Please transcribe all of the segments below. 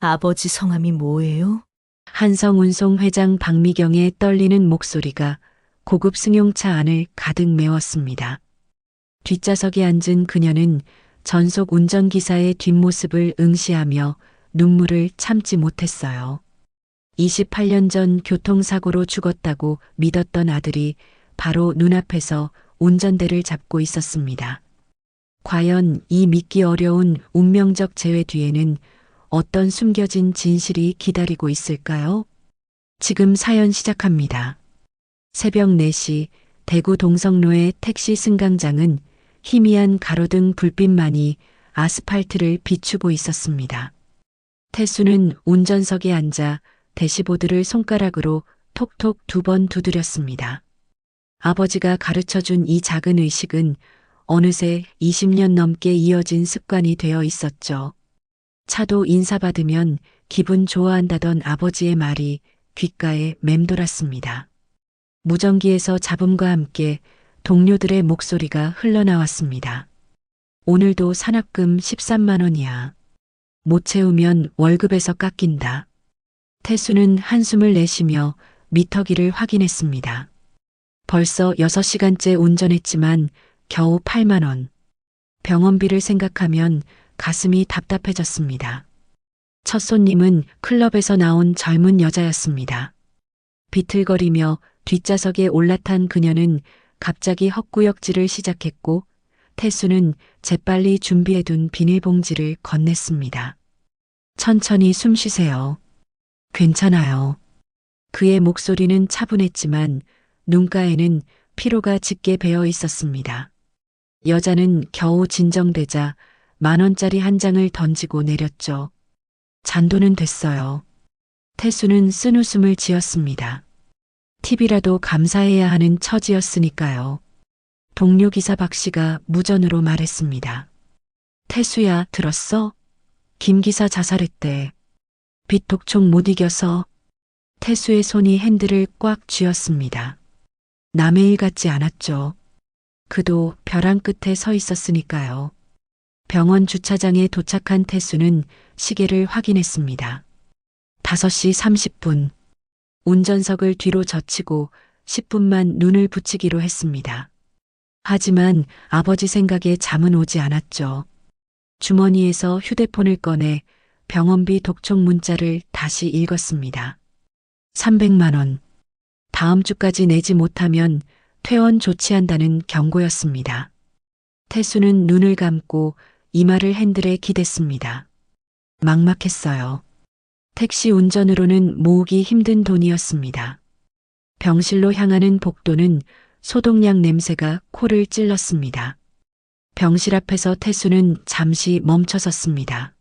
아버지 성함이 뭐예요? 한성운송 회장 박미경의 떨리는 목소리가 고급 승용차 안을 가득 메웠습니다. 뒷좌석에 앉은 그녀는 전속 운전기사의 뒷모습을 응시하며 눈물을 참지 못했어요. 28년 전 교통사고로 죽었다고 믿었던 아들이 바로 눈앞에서 운전대를 잡고 있었습니다. 과연 이 믿기 어려운 운명적 재회 뒤에는 어떤 숨겨진 진실이 기다리고 있을까요? 지금 사연 시작합니다. 새벽 4시 대구 동성로의 택시 승강장은 희미한 가로등 불빛만이 아스팔트를 비추고 있었습니다. 태수는 운전석에 앉아 대시보드를 손가락으로 톡톡 2번 두드렸습니다. 아버지가 가르쳐준 이 작은 의식은 어느새 20년 넘게 이어진 습관이 되어 있었죠. 차도 인사받으면 기분 좋아한다던 아버지의 말이 귓가에 맴돌았습니다. 무전기에서 잡음과 함께 동료들의 목소리가 흘러나왔습니다. 오늘도 산업금 13만 원이야. 못 채우면 월급에서 깎인다. 태수는 한숨을 내쉬며 미터기를 확인했습니다. 벌써 6시간째 운전했지만 겨우 8만 원. 병원비를 생각하면 가슴이 답답해졌습니다. 첫 손님은 클럽에서 나온 젊은 여자였습니다. 비틀거리며 뒷좌석에 올라탄 그녀는 갑자기 헛구역질을 시작했고 태수는 재빨리 준비해둔 비닐봉지를 건넸습니다. 천천히 숨 쉬세요. 괜찮아요. 그의 목소리는 차분했지만 눈가에는 피로가 짙게 배어 있었습니다. 여자는 겨우 진정되자 10,000원짜리 한 장을 던지고 내렸죠. 잔돈은 됐어요. 태수는 쓴웃음을 지었습니다. 팁이라도 감사해야 하는 처지였으니까요. 동료 기사 박 씨가 무전으로 말했습니다. 태수야, 들었어? 김 기사 자살했대. 빚 독촉 못 이겨서. 태수의 손이 핸들을 꽉 쥐었습니다. 남의 일 같지 않았죠. 그도 벼랑 끝에 서 있었으니까요. 병원 주차장에 도착한 태수는 시계를 확인했습니다. 5시 30분. 운전석을 뒤로 젖히고 10분만 눈을 붙이기로 했습니다. 하지만 아버지 생각에 잠은 오지 않았죠. 주머니에서 휴대폰을 꺼내 병원비 독촉 문자를 다시 읽었습니다. 300만 원. 다음 주까지 내지 못하면 퇴원 조치한다는 경고였습니다. 태수는 눈을 감고 이마를 핸들에 기댔습니다. 막막했어요. 택시 운전으로는 모으기 힘든 돈이었습니다. 병실로 향하는 복도는 소독약 냄새가 코를 찔렀습니다. 병실 앞에서 태수는 잠시 멈춰섰습니다.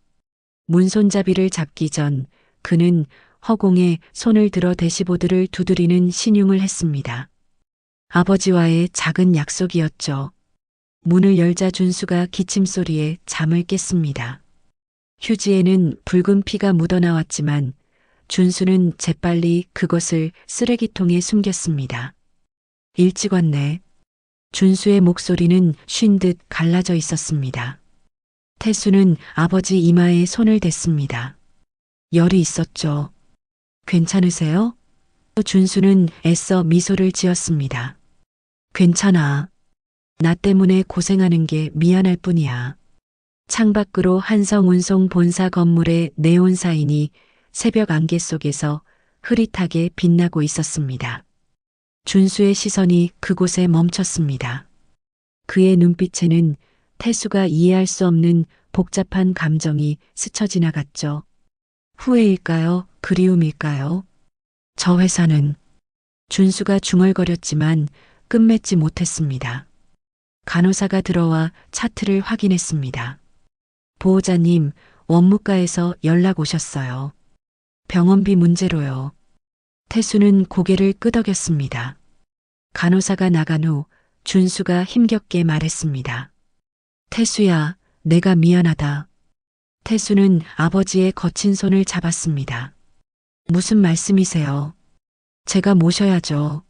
문손잡이를 잡기 전 그는 허공에 손을 들어 대시보드를 두드리는 신용을 했습니다. 아버지와의 작은 약속이었죠. 문을 열자 준수가 기침소리에 잠을 깼습니다. 휴지에는 붉은 피가 묻어나왔지만 준수는 재빨리 그것을 쓰레기통에 숨겼습니다. 일찍 왔네. 준수의 목소리는 쉰 듯 갈라져 있었습니다. 태수는 아버지 이마에 손을 댔습니다. 열이 있었죠. 괜찮으세요? 준수는 애써 미소를 지었습니다. 괜찮아. 나 때문에 고생하는 게 미안할 뿐이야. 창밖으로 한성운송 본사 건물의 네온 사인이 새벽 안개 속에서 흐릿하게 빛나고 있었습니다. 준수의 시선이 그곳에 멈췄습니다. 그의 눈빛에는 태수가 이해할 수 없는 복잡한 감정이 스쳐 지나갔죠. 후회일까요? 그리움일까요? 저 회사는. 준수가 중얼거렸지만 끝맺지 못했습니다. 간호사가 들어와 차트를 확인했습니다. 보호자님, 원무과에서 연락 오셨어요. 병원비 문제로요. 태수는 고개를 끄덕였습니다. 간호사가 나간 후 준수가 힘겹게 말했습니다. 태수야, 내가 미안하다. 태수는 아버지의 거친 손을 잡았습니다. 무슨 말씀이세요? 제가 모셔야죠.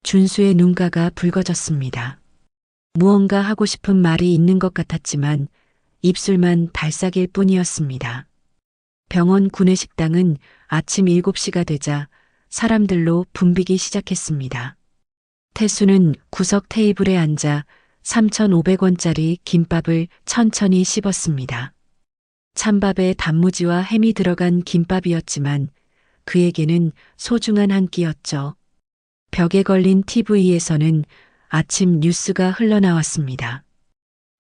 준수의 눈가가 붉어졌습니다. 무언가 하고 싶은 말이 있는 것 같았지만 입술만 달싹일 뿐이었습니다. 병원 구내식당은 아침 7시가 되자 사람들로 붐비기 시작했습니다. 태수는 구석 테이블에 앉아 3,500원짜리 김밥을 천천히 씹었습니다. 찬밥에 단무지와 햄이 들어간 김밥이었지만 그에게는 소중한 한 끼였죠. 벽에 걸린 TV에서는 아침 뉴스가 흘러나왔습니다.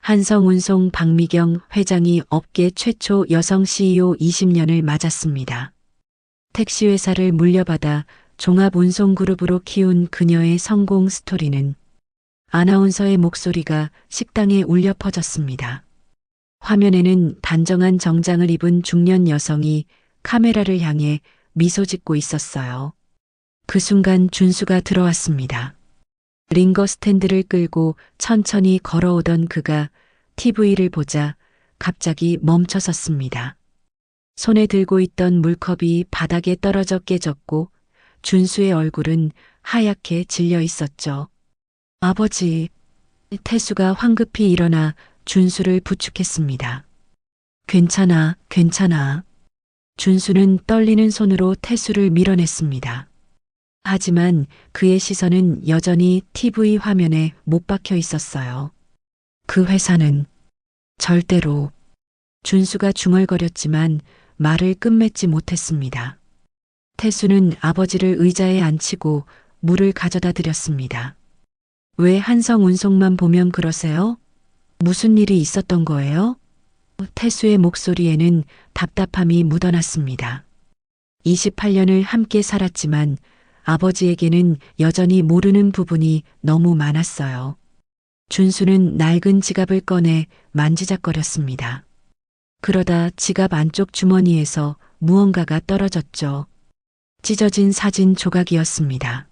한성운송 박미경 회장이 업계 최초 여성 CEO 20년을 맞았습니다. 택시회사를 물려받아 종합운송그룹으로 키운 그녀의 성공 스토리는 아나운서의 목소리가 식당에 울려 퍼졌습니다. 화면에는 단정한 정장을 입은 중년 여성이 카메라를 향해 미소 짓고 있었어요. 그 순간 준수가 들어왔습니다. 링거 스탠드를 끌고 천천히 걸어오던 그가 TV를 보자 갑자기 멈춰 섰습니다. 손에 들고 있던 물컵이 바닥에 떨어져 깨졌고 준수의 얼굴은 하얗게 질려 있었죠. 아버지, 태수가 황급히 일어나 준수를 부축했습니다. 괜찮아, 괜찮아. 준수는 떨리는 손으로 태수를 밀어냈습니다. 하지만 그의 시선은 여전히 TV 화면에 못 박혀 있었어요. 그 회사는 절대로. 준수가 중얼거렸지만 말을 끝맺지 못했습니다. 태수는 아버지를 의자에 앉히고 물을 가져다 드렸습니다. 왜 한성운송만 보면 그러세요? 무슨 일이 있었던 거예요? 태수의 목소리에는 답답함이 묻어났습니다. 28년을 함께 살았지만 아버지에게는 여전히 모르는 부분이 너무 많았어요. 준수는 낡은 지갑을 꺼내 만지작거렸습니다. 그러다 지갑 안쪽 주머니에서 무언가가 떨어졌죠. 찢어진 사진 조각이었습니다.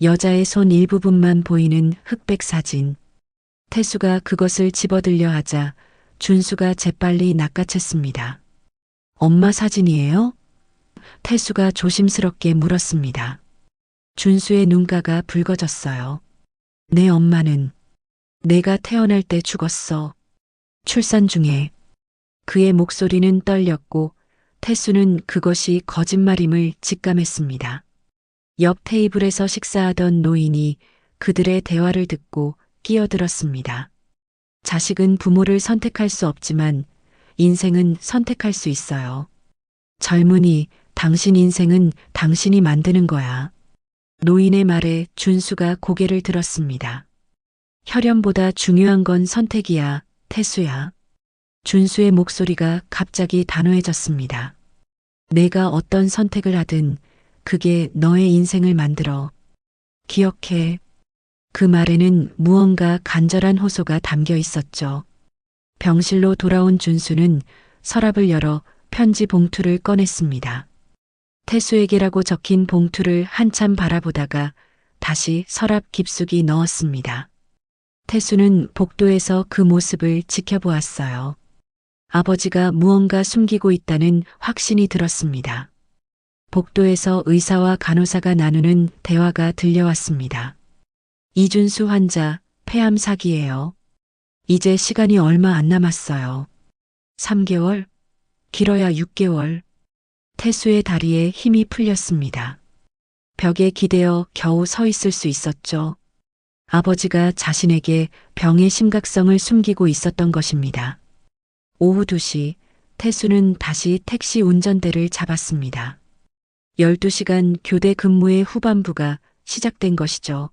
여자의 손 일부분만 보이는 흑백 사진. 태수가 그것을 집어들려 하자 준수가 재빨리 낚아챘습니다. 엄마 사진이에요? 태수가 조심스럽게 물었습니다. 준수의 눈가가 붉어졌어요. 내 엄마는 내가 태어날 때 죽었어. 출산 중에. 그의 목소리는 떨렸고 태수는 그것이 거짓말임을 직감했습니다. 옆 테이블에서 식사하던 노인이 그들의 대화를 듣고 끼어들었습니다. 자식은 부모를 선택할 수 없지만 인생은 선택할 수 있어요. 젊은이, 당신 인생은 당신이 만드는 거야. 노인의 말에 준수가 고개를 들었습니다. 혈연보다 중요한 건 선택이야, 태수야. 준수의 목소리가 갑자기 단호해졌습니다. 내가 어떤 선택을 하든 그게 너의 인생을 만들어. 기억해. 그 말에는 무언가 간절한 호소가 담겨 있었죠. 병실로 돌아온 준수는 서랍을 열어 편지 봉투를 꺼냈습니다. 태수에게라고 적힌 봉투를 한참 바라보다가 다시 서랍 깊숙이 넣었습니다. 태수는 복도에서 그 모습을 지켜보았어요. 아버지가 무언가 숨기고 있다는 확신이 들었습니다. 복도에서 의사와 간호사가 나누는 대화가 들려왔습니다. 이준수 환자, 폐암 사기예요. 이제 시간이 얼마 안 남았어요. 3개월? 길어야 6개월. 태수의 다리에 힘이 풀렸습니다. 벽에 기대어 겨우 서 있을 수 있었죠. 아버지가 자신에게 병의 심각성을 숨기고 있었던 것입니다. 오후 2시, 태수는 다시 택시 운전대를 잡았습니다. 12시간 교대 근무의 후반부가 시작된 것이죠.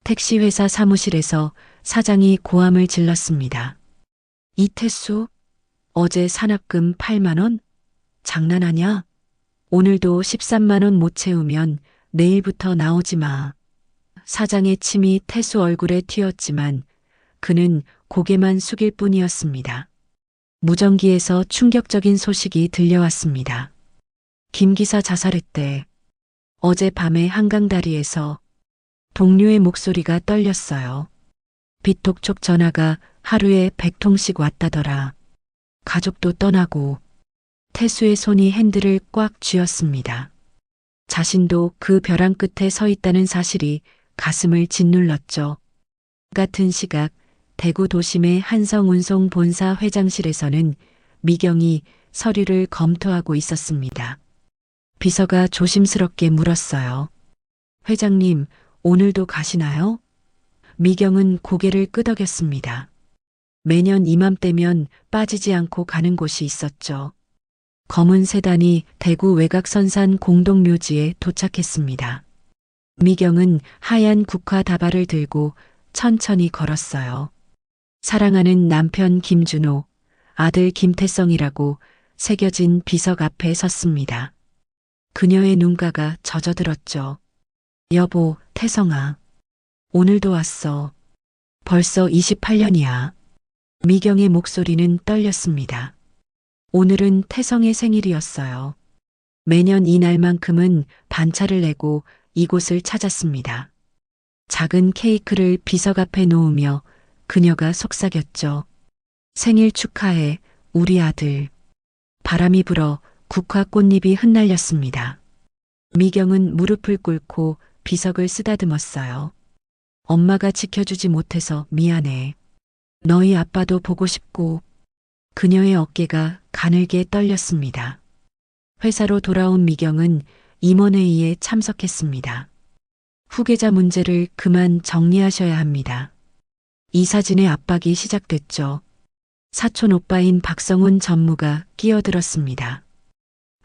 택시 회사 사무실에서 사장이 고함을 질렀습니다. 이태수, 어제 산업금 8만 원? 장난하냐? 오늘도 13만 원 못 채우면 내일부터 나오지 마. 사장의 침이 태수 얼굴에 튀었지만 그는 고개만 숙일 뿐이었습니다. 무전기에서 충격적인 소식이 들려왔습니다. 김 기사 자살했대. 어젯밤에 한강다리에서. 동료의 목소리가 떨렸어요. 비톡촉 전화가 하루에 100통씩 왔다더라. 가족도 떠나고. 태수의 손이 핸들을 꽉 쥐었습니다. 자신도 그 벼랑 끝에 서 있다는 사실이 가슴을 짓눌렀죠. 같은 시각 대구 도심의 한성운송 본사 회장실에서는 미경이 서류를 검토하고 있었습니다. 비서가 조심스럽게 물었어요. 회장님, 오늘도 가시나요? 미경은 고개를 끄덕였습니다. 매년 이맘때면 빠지지 않고 가는 곳이 있었죠. 검은 세단이 대구 외곽선산 공동묘지에 도착했습니다. 미경은 하얀 국화 다발을 들고 천천히 걸었어요. 사랑하는 남편 김준호, 아들 김태성이라고 새겨진 비석 앞에 섰습니다. 그녀의 눈가가 젖어들었죠. 여보, 태성아. 오늘도 왔어. 벌써 28년이야. 미경의 목소리는 떨렸습니다. 오늘은 태성의 생일이었어요. 매년 이날만큼은 반차를 내고 이곳을 찾았습니다. 작은 케이크를 비석 앞에 놓으며 그녀가 속삭였죠. 생일 축하해, 우리 아들. 바람이 불어 국화 꽃잎이 흩날렸습니다. 미경은 무릎을 꿇고 비석을 쓰다듬었어요. 엄마가 지켜주지 못해서 미안해. 너희 아빠도 보고 싶고. 그녀의 어깨가 가늘게 떨렸습니다. 회사로 돌아온 미경은 임원회의에 참석했습니다. 후계자 문제를 그만 정리하셔야 합니다. 이 사진의 압박이 시작됐죠. 사촌 오빠인 박성훈 전무가 끼어들었습니다.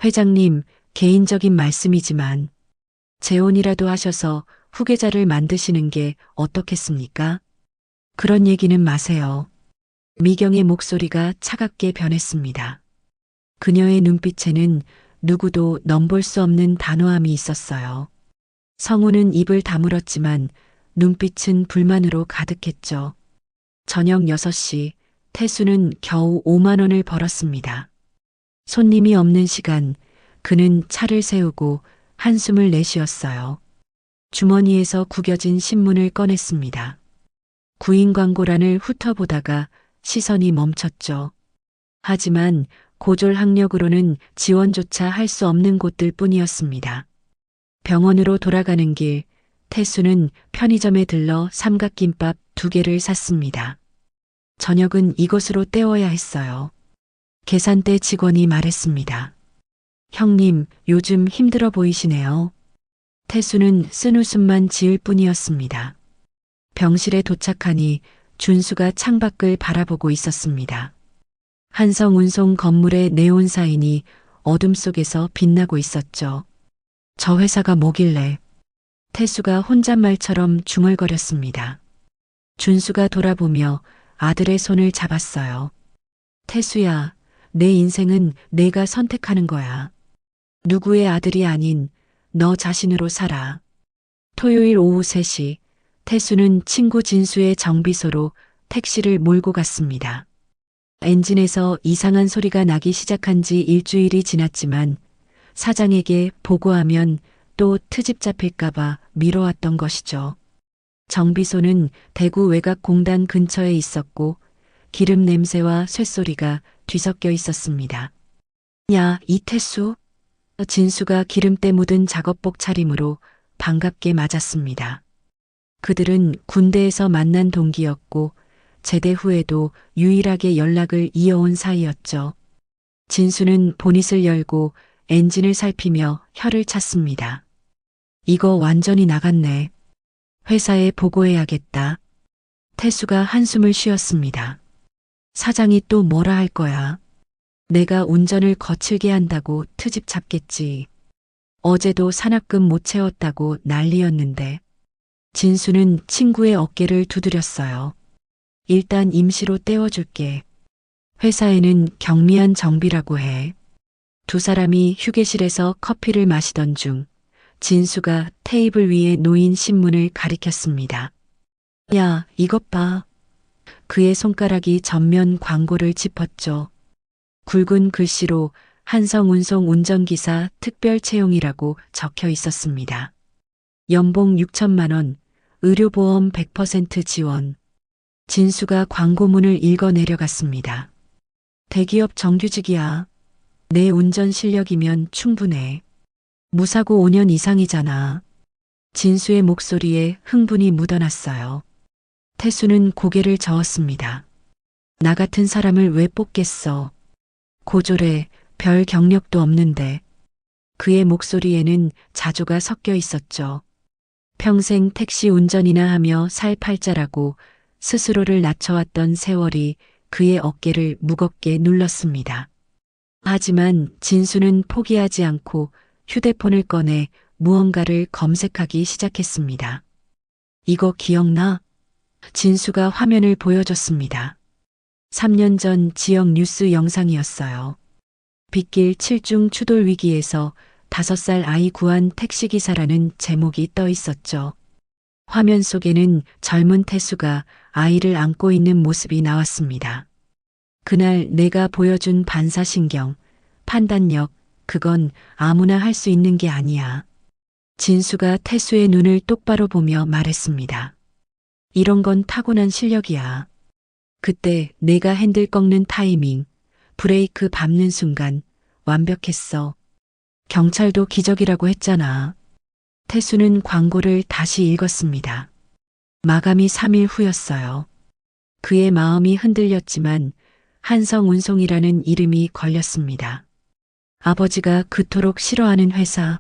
회장님, 개인적인 말씀이지만 재혼이라도 하셔서 후계자를 만드시는 게 어떻겠습니까? 그런 얘기는 마세요. 미경의 목소리가 차갑게 변했습니다. 그녀의 눈빛에는 누구도 넘볼 수 없는 단호함이 있었어요. 성우는 입을 다물었지만 눈빛은 불만으로 가득했죠. 저녁 6시, 태수는 겨우 5만 원을 벌었습니다. 손님이 없는 시간, 그는 차를 세우고 한숨을 내쉬었어요. 주머니에서 구겨진 신문을 꺼냈습니다. 구인 광고란을 훑어보다가 시선이 멈췄죠. 하지만 고졸 학력으로는 지원조차 할 수 없는 곳들 뿐이었습니다. 병원으로 돌아가는 길, 태수는 편의점에 들러 삼각김밥 2개를 샀습니다. 저녁은 이곳으로 때워야 했어요. 계산대 직원이 말했습니다. 형님, 요즘 힘들어 보이시네요. 태수는 쓴웃음만 지을 뿐이었습니다. 병실에 도착하니 준수가 창밖을 바라보고 있었습니다. 한성운송 건물의 네온 사인이 어둠 속에서 빛나고 있었죠. 저 회사가 뭐길래. 태수가 혼잣말처럼 중얼거렸습니다. 준수가 돌아보며 아들의 손을 잡았어요. 태수야, 내 인생은 내가 선택하는 거야. 누구의 아들이 아닌 너 자신으로 살아. 토요일 오후 3시, 태수는 친구 진수의 정비소로 택시를 몰고 갔습니다. 엔진에서 이상한 소리가 나기 시작한 지 일주일이 지났지만 사장에게 보고하면 또 트집 잡힐까봐 미뤄왔던 것이죠. 정비소는 대구 외곽공단 근처에 있었고 기름 냄새와 쇳소리가 뒤섞여 있었습니다. 야, 이태수? 진수가 기름때 묻은 작업복 차림으로 반갑게 맞았습니다. 그들은 군대에서 만난 동기였고 제대 후에도 유일하게 연락을 이어온 사이였죠. 진수는 보닛을 열고 엔진을 살피며 혀를 찼습니다. 이거 완전히 나갔네. 회사에 보고해야겠다. 태수가 한숨을 쉬었습니다. 사장이 또 뭐라 할 거야. 내가 운전을 거칠게 한다고 트집 잡겠지. 어제도 산악금 못 채웠다고 난리였는데. 진수는 친구의 어깨를 두드렸어요. 일단 임시로 떼워줄게. 회사에는 경미한 정비라고 해. 두 사람이 휴게실에서 커피를 마시던 중 진수가 테이블 위에 놓인 신문을 가리켰습니다. 야, 이것 봐. 그의 손가락이 전면 광고를 짚었죠. 굵은 글씨로 한성운송 운전기사 특별 채용이라고 적혀 있었습니다. 연봉 6천만 원, 의료보험 100% 지원. 진수가 광고문을 읽어 내려갔습니다. 대기업 정규직이야. 내 운전 실력이면 충분해. 무사고 5년 이상이잖아. 진수의 목소리에 흥분이 묻어났어요. 태수는 고개를 저었습니다. 나 같은 사람을 왜 뽑겠어. 고졸에 별 경력도 없는데 그의 목소리에는 자조가 섞여 있었죠. 평생 택시 운전이나 하며 살 팔자라고 스스로를 낮춰왔던 세월이 그의 어깨를 무겁게 눌렀습니다. 하지만 진수는 포기하지 않고 휴대폰을 꺼내 무언가를 검색하기 시작했습니다. 이거 기억나? 진수가 화면을 보여줬습니다. 3년 전 지역 뉴스 영상이었어요. 빗길 7중 추돌 위기에서 5살 아이 구한 택시기사라는 제목이 떠 있었죠. 화면 속에는 젊은 태수가 아이를 안고 있는 모습이 나왔습니다. 그날 내가 보여준 반사신경, 판단력, 그건 아무나 할 수 있는 게 아니야. 진수가 태수의 눈을 똑바로 보며 말했습니다. 이런 건 타고난 실력이야. 그때 내가 핸들 꺾는 타이밍, 브레이크 밟는 순간 완벽했어. 경찰도 기적이라고 했잖아. 태수는 광고를 다시 읽었습니다. 마감이 3일 후였어요. 그의 마음이 흔들렸지만 한성운송이라는 이름이 걸렸습니다. 아버지가 그토록 싫어하는 회사,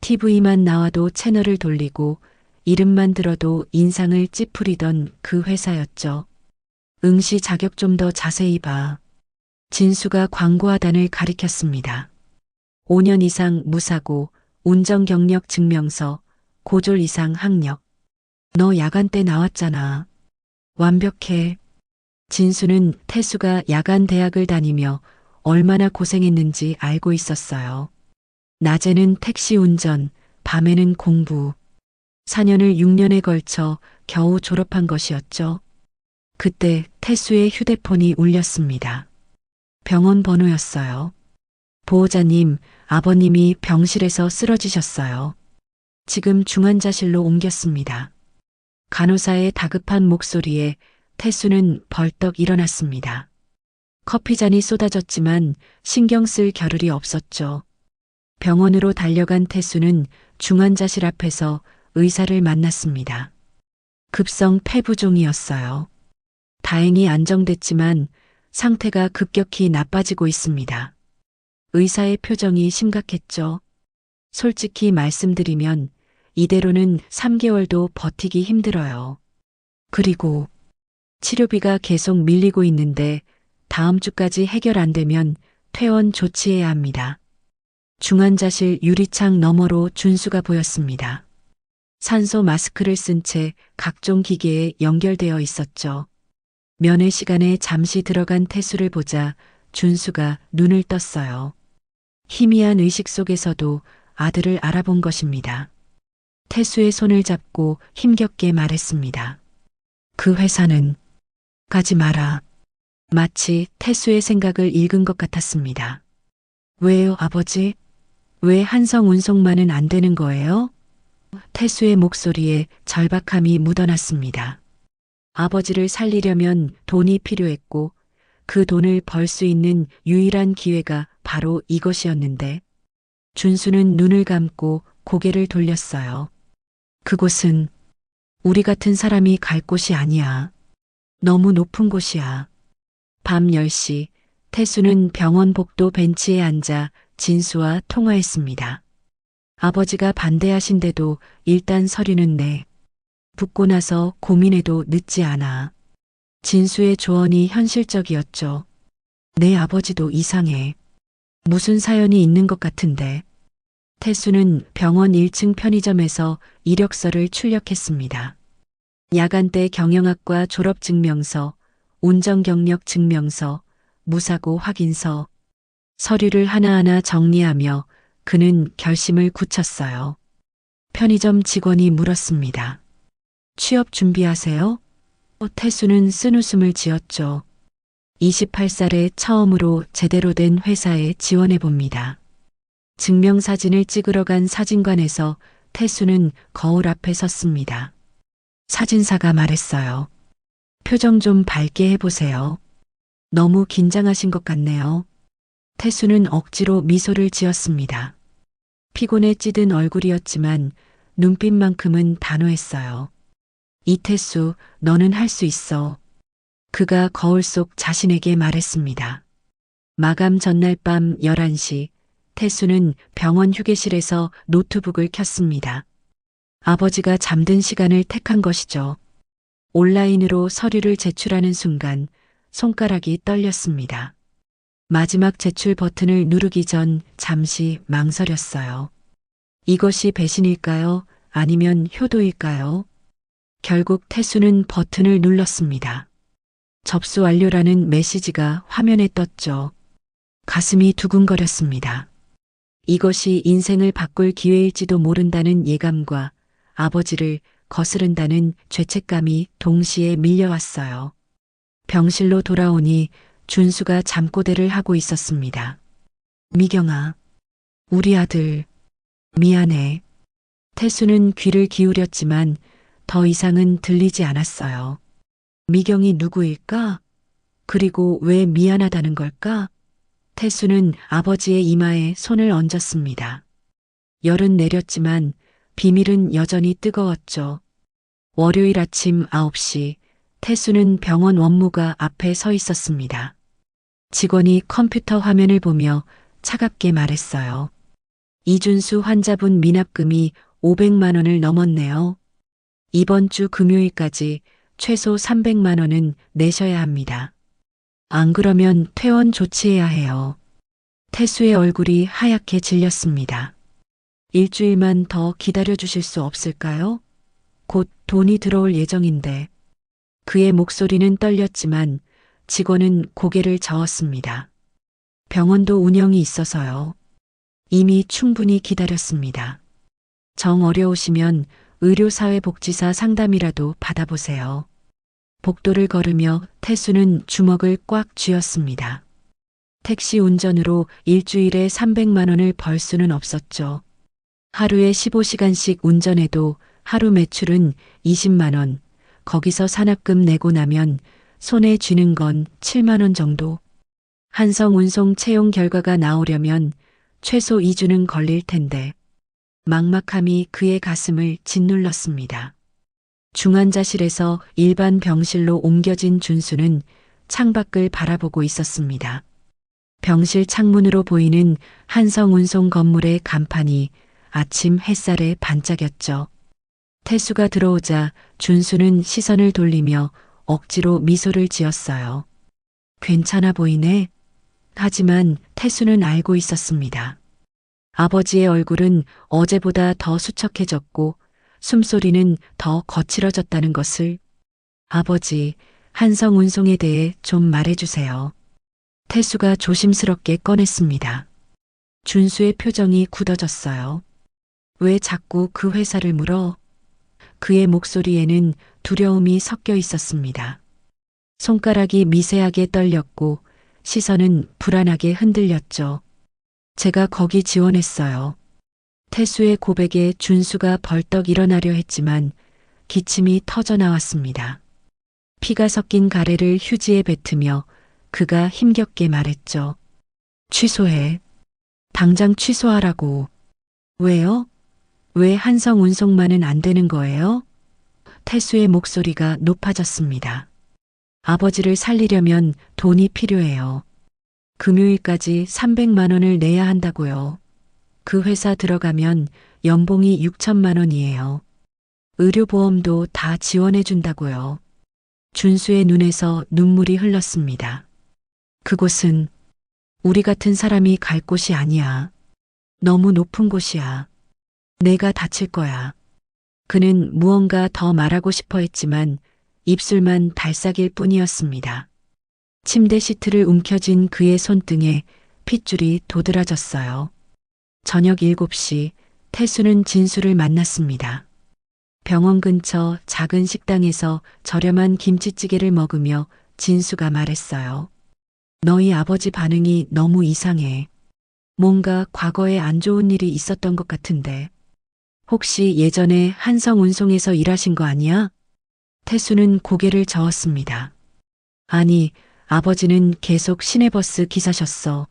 TV만 나와도 채널을 돌리고 이름만 들어도 인상을 찌푸리던 그 회사였죠. 응시 자격 좀 더 자세히 봐. 진수가 광고 하단을 가리켰습니다. 5년 이상 무사고, 운전 경력 증명서, 고졸 이상 학력. 너 야간 때 나왔잖아. 완벽해. 진수는 태수가 야간 대학을 다니며 얼마나 고생했는지 알고 있었어요. 낮에는 택시 운전, 밤에는 공부. 4년을 6년에 걸쳐 겨우 졸업한 것이었죠. 그때 태수의 휴대폰이 울렸습니다. 병원 번호였어요. 보호자님, 아버님이 병실에서 쓰러지셨어요. 지금 중환자실로 옮겼습니다. 간호사의 다급한 목소리에 태수는 벌떡 일어났습니다. 커피잔이 쏟아졌지만 신경 쓸 겨를이 없었죠. 병원으로 달려간 태수는 중환자실 앞에서 의사를 만났습니다. 급성 폐부종이었어요. 다행히 안정됐지만 상태가 급격히 나빠지고 있습니다. 의사의 표정이 심각했죠. 솔직히 말씀드리면 이대로는 3개월도 버티기 힘들어요. 그리고 치료비가 계속 밀리고 있는데 다음 주까지 해결 안 되면 퇴원 조치해야 합니다. 중환자실 유리창 너머로 준수가 보였습니다. 산소 마스크를 쓴 채 각종 기계에 연결되어 있었죠. 면회 시간에 잠시 들어간 태수를 보자 준수가 눈을 떴어요. 희미한 의식 속에서도 아들을 알아본 것입니다. 태수의 손을 잡고 힘겹게 말했습니다. 그 회사는 가지 마라. 마치 태수의 생각을 읽은 것 같았습니다. 왜요, 아버지? 왜 한성운송만은 안 되는 거예요? 태수의 목소리에 절박함이 묻어났습니다. 아버지를 살리려면 돈이 필요했고 그 돈을 벌 수 있는 유일한 기회가 바로 이것이었는데 준수는 눈을 감고 고개를 돌렸어요. 그곳은 우리 같은 사람이 갈 곳이 아니야. 너무 높은 곳이야. 밤 10시 태수는 병원 복도 벤치에 앉아 진수와 통화했습니다. 아버지가 반대하신데도 일단 서류는 내. 붙고 나서 고민해도 늦지 않아. 진수의 조언이 현실적이었죠. 내 아버지도 이상해. 무슨 사연이 있는 것 같은데. 태수는 병원 1층 편의점에서 이력서를 출력했습니다. 야간대 경영학과 졸업증명서, 운전경력 증명서, 무사고 확인서, 서류를 하나하나 정리하며 그는 결심을 굳혔어요. 편의점 직원이 물었습니다. 취업 준비하세요? 태수는 쓴웃음을 지었죠. 28살에 처음으로 제대로 된 회사에 지원해 봅니다. 증명사진을 찍으러 간 사진관에서 태수는 거울 앞에 섰습니다. 사진사가 말했어요. 표정 좀 밝게 해보세요. 너무 긴장하신 것 같네요. 태수는 억지로 미소를 지었습니다. 피곤에 찌든 얼굴이었지만 눈빛만큼은 단호했어요. 이태수, 너는 할 수 있어. 그가 거울 속 자신에게 말했습니다. 마감 전날 밤 11시 태수는 병원 휴게실에서 노트북을 켰습니다. 아버지가 잠든 시간을 택한 것이죠. 온라인으로 서류를 제출하는 순간 손가락이 떨렸습니다. 마지막 제출 버튼을 누르기 전 잠시 망설였어요. 이것이 배신일까요? 아니면 효도일까요? 결국 태수는 버튼을 눌렀습니다. 접수 완료라는 메시지가 화면에 떴죠. 가슴이 두근거렸습니다. 이것이 인생을 바꿀 기회일지도 모른다는 예감과 아버지를 거스른다는 죄책감이 동시에 밀려왔어요. 병실로 돌아오니 준수가 잠꼬대를 하고 있었습니다. 미경아, 우리 아들, 미안해. 태수는 귀를 기울였지만 더 이상은 들리지 않았어요. 미경이 누구일까? 그리고 왜 미안하다는 걸까? 태수는 아버지의 이마에 손을 얹었습니다. 열은 내렸지만 비밀은 여전히 뜨거웠죠. 월요일 아침 9시 태수는 병원 원무가 앞에 서 있었습니다. 직원이 컴퓨터 화면을 보며 차갑게 말했어요. 이준수 환자분 미납금이 500만 원을 넘었네요. 이번 주 금요일까지 최소 300만 원은 내셔야 합니다. 안 그러면 퇴원 조치해야 해요. 태수의 얼굴이 하얗게 질렸습니다. 일주일만 더 기다려 주실 수 없을까요? 곧 돈이 들어올 예정인데. 그의 목소리는 떨렸지만 직원은 고개를 저었습니다. 병원도 운영이 있어서요. 이미 충분히 기다렸습니다. 정 어려우시면 의료사회복지사 상담이라도 받아보세요. 복도를 걸으며 태수는 주먹을 꽉 쥐었습니다. 택시 운전으로 일주일에 300만 원을 벌 수는 없었죠. 하루에 15시간씩 운전해도 하루 매출은 20만 원, 거기서 산업금 내고 나면 손에 쥐는 건 7만 원 정도. 한성 운송 채용 결과가 나오려면 최소 2주는 걸릴 텐데. 막막함이 그의 가슴을 짓눌렀습니다. 중환자실에서 일반 병실로 옮겨진 준수는 창밖을 바라보고 있었습니다. 병실 창문으로 보이는 한성운송 건물의 간판이 아침 햇살에 반짝였죠. 태수가 들어오자 준수는 시선을 돌리며 억지로 미소를 지었어요. 괜찮아 보이네. 하지만 태수는 알고 있었습니다. 아버지의 얼굴은 어제보다 더 수척해졌고 숨소리는 더 거칠어졌다는 것을. 아버지, 한성운송에 대해 좀 말해주세요. 태수가 조심스럽게 꺼냈습니다. 준수의 표정이 굳어졌어요. 왜 자꾸 그 회사를 물어? 그의 목소리에는 두려움이 섞여 있었습니다. 손가락이 미세하게 떨렸고 시선은 불안하게 흔들렸죠. 제가 거기 지원했어요. 태수의 고백에 준수가 벌떡 일어나려 했지만 기침이 터져 나왔습니다. 피가 섞인 가래를 휴지에 뱉으며 그가 힘겹게 말했죠. 취소해. 당장 취소하라고. 왜요? 왜 한성운송만은 안 되는 거예요? 태수의 목소리가 높아졌습니다. 아버지를 살리려면 돈이 필요해요. 금요일까지 300만 원을 내야 한다고요. 그 회사 들어가면 연봉이 6천만 원이에요. 의료보험도 다 지원해 준다고요. 준수의 눈에서 눈물이 흘렀습니다. 그곳은 우리 같은 사람이 갈 곳이 아니야. 너무 높은 곳이야. 내가 다칠 거야. 그는 무언가 더 말하고 싶어 했지만 입술만 달싹일 뿐이었습니다. 침대 시트를 움켜쥔 그의 손등에 핏줄이 도드라졌어요. 저녁 7시 태수는 진수를 만났습니다. 병원 근처 작은 식당에서 저렴한 김치찌개를 먹으며 진수가 말했어요. 너희 아버지 반응이 너무 이상해. 뭔가 과거에 안 좋은 일이 있었던 것 같은데. 혹시 예전에 한성운송에서 일하신 거 아니야? 태수는 고개를 저었습니다. 아니, 아버지는 계속 시내버스 기사셨어.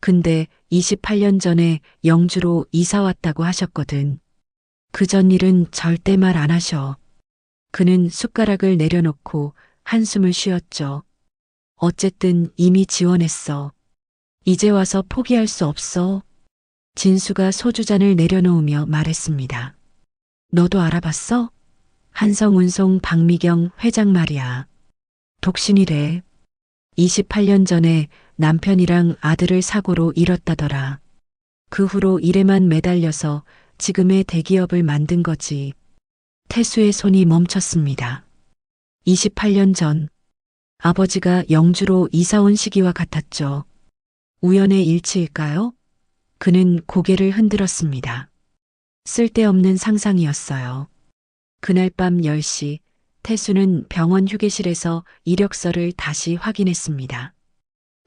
근데 28년 전에 영주로 이사 왔다고 하셨거든. 그전 일은 절대 말 안 하셔. 그는 숟가락을 내려놓고 한숨을 쉬었죠. 어쨌든 이미 지원했어. 이제 와서 포기할 수 없어. 진수가 소주잔을 내려놓으며 말했습니다. 너도 알아봤어? 한성운송 박미경 회장 말이야. 독신이래. 28년 전에 남편이랑 아들을 사고로 잃었다더라. 그 후로 일에만 매달려서 지금의 대기업을 만든 거지. 태수의 손이 멈췄습니다. 28년 전 아버지가 영주로 이사 온 시기와 같았죠. 우연의 일치일까요? 그는 고개를 흔들었습니다. 쓸데없는 상상이었어요. 그날 밤 10시 태수는 병원 휴게실에서 이력서를 다시 확인했습니다.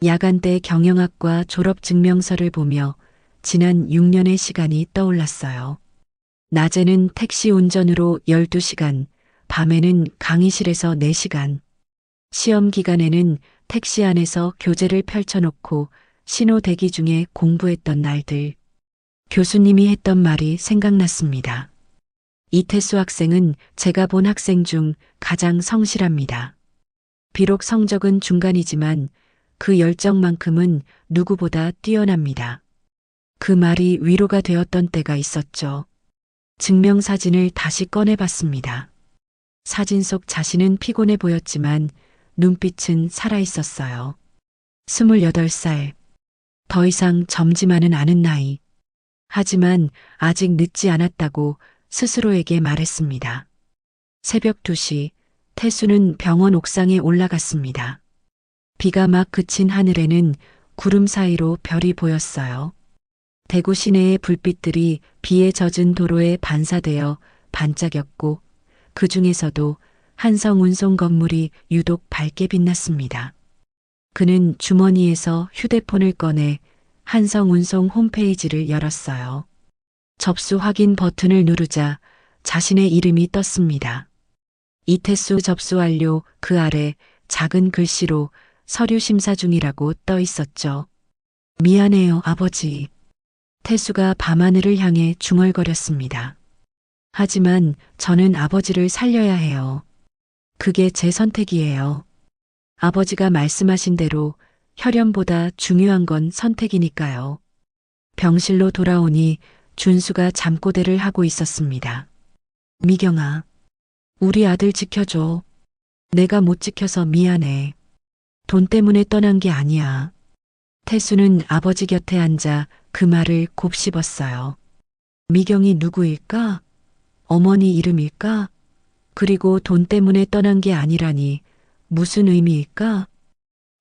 야간대 경영학과 졸업 증명서를 보며 지난 6년의 시간이 떠올랐어요. 낮에는 택시 운전으로 12시간, 밤에는 강의실에서 4시간, 시험 기간에는 택시 안에서 교재를 펼쳐놓고 신호 대기 중에 공부했던 날들. 교수님이 했던 말이 생각났습니다. 이태수 학생은 제가 본 학생 중 가장 성실합니다. 비록 성적은 중간이지만 그 열정만큼은 누구보다 뛰어납니다. 그 말이 위로가 되었던 때가 있었죠. 증명사진을 다시 꺼내봤습니다. 사진 속 자신은 피곤해 보였지만 눈빛은 살아있었어요. 28살. 더 이상 젊지만은 않은 나이. 하지만 아직 늦지 않았다고 스스로에게 말했습니다. 새벽 2시 태수는 병원 옥상에 올라갔습니다. 비가 막 그친 하늘에는 구름 사이로 별이 보였어요. 대구 시내의 불빛들이 비에 젖은 도로에 반사되어 반짝였고 그 중에서도 한성운송 건물이 유독 밝게 빛났습니다. 그는 주머니에서 휴대폰을 꺼내 한성운송 홈페이지를 열었어요. 접수 확인 버튼을 누르자 자신의 이름이 떴습니다. 이태수 접수 완료. 그 아래 작은 글씨로 서류 심사 중이라고 떠 있었죠. 미안해요, 아버지. 태수가 밤하늘을 향해 중얼거렸습니다. 하지만 저는 아버지를 살려야 해요. 그게 제 선택이에요. 아버지가 말씀하신 대로 혈연보다 중요한 건 선택이니까요. 병실로 돌아오니 준수가 잠꼬대를 하고 있었습니다. 미경아, 우리 아들 지켜줘. 내가 못 지켜서 미안해. 돈 때문에 떠난 게 아니야. 태수는 아버지 곁에 앉아 그 말을 곱씹었어요. 미경이 누구일까? 어머니 이름일까? 그리고 돈 때문에 떠난 게 아니라니 무슨 의미일까?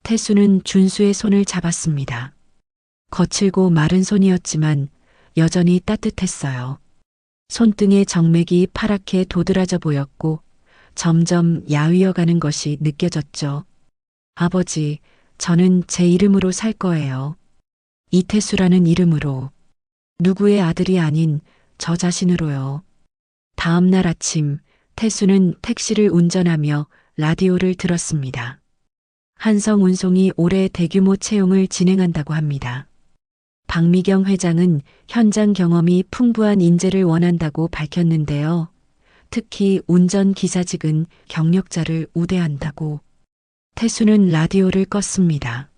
태수는 준수의 손을 잡았습니다. 거칠고 마른 손이었지만 여전히 따뜻했어요. 손등의 정맥이 파랗게 도드라져 보였고 점점 야위어가는 것이 느껴졌죠. 아버지, 저는 제 이름으로 살 거예요. 이태수라는 이름으로. 누구의 아들이 아닌 저 자신으로요. 다음 날 아침 태수는 택시를 운전하며 라디오를 들었습니다. 한성운송이 올해 대규모 채용을 진행한다고 합니다. 박미경 회장은 현장 경험이 풍부한 인재를 원한다고 밝혔는데요. 특히 운전기사직은 경력자를 우대한다고. 태수는 라디오를 껐습니다.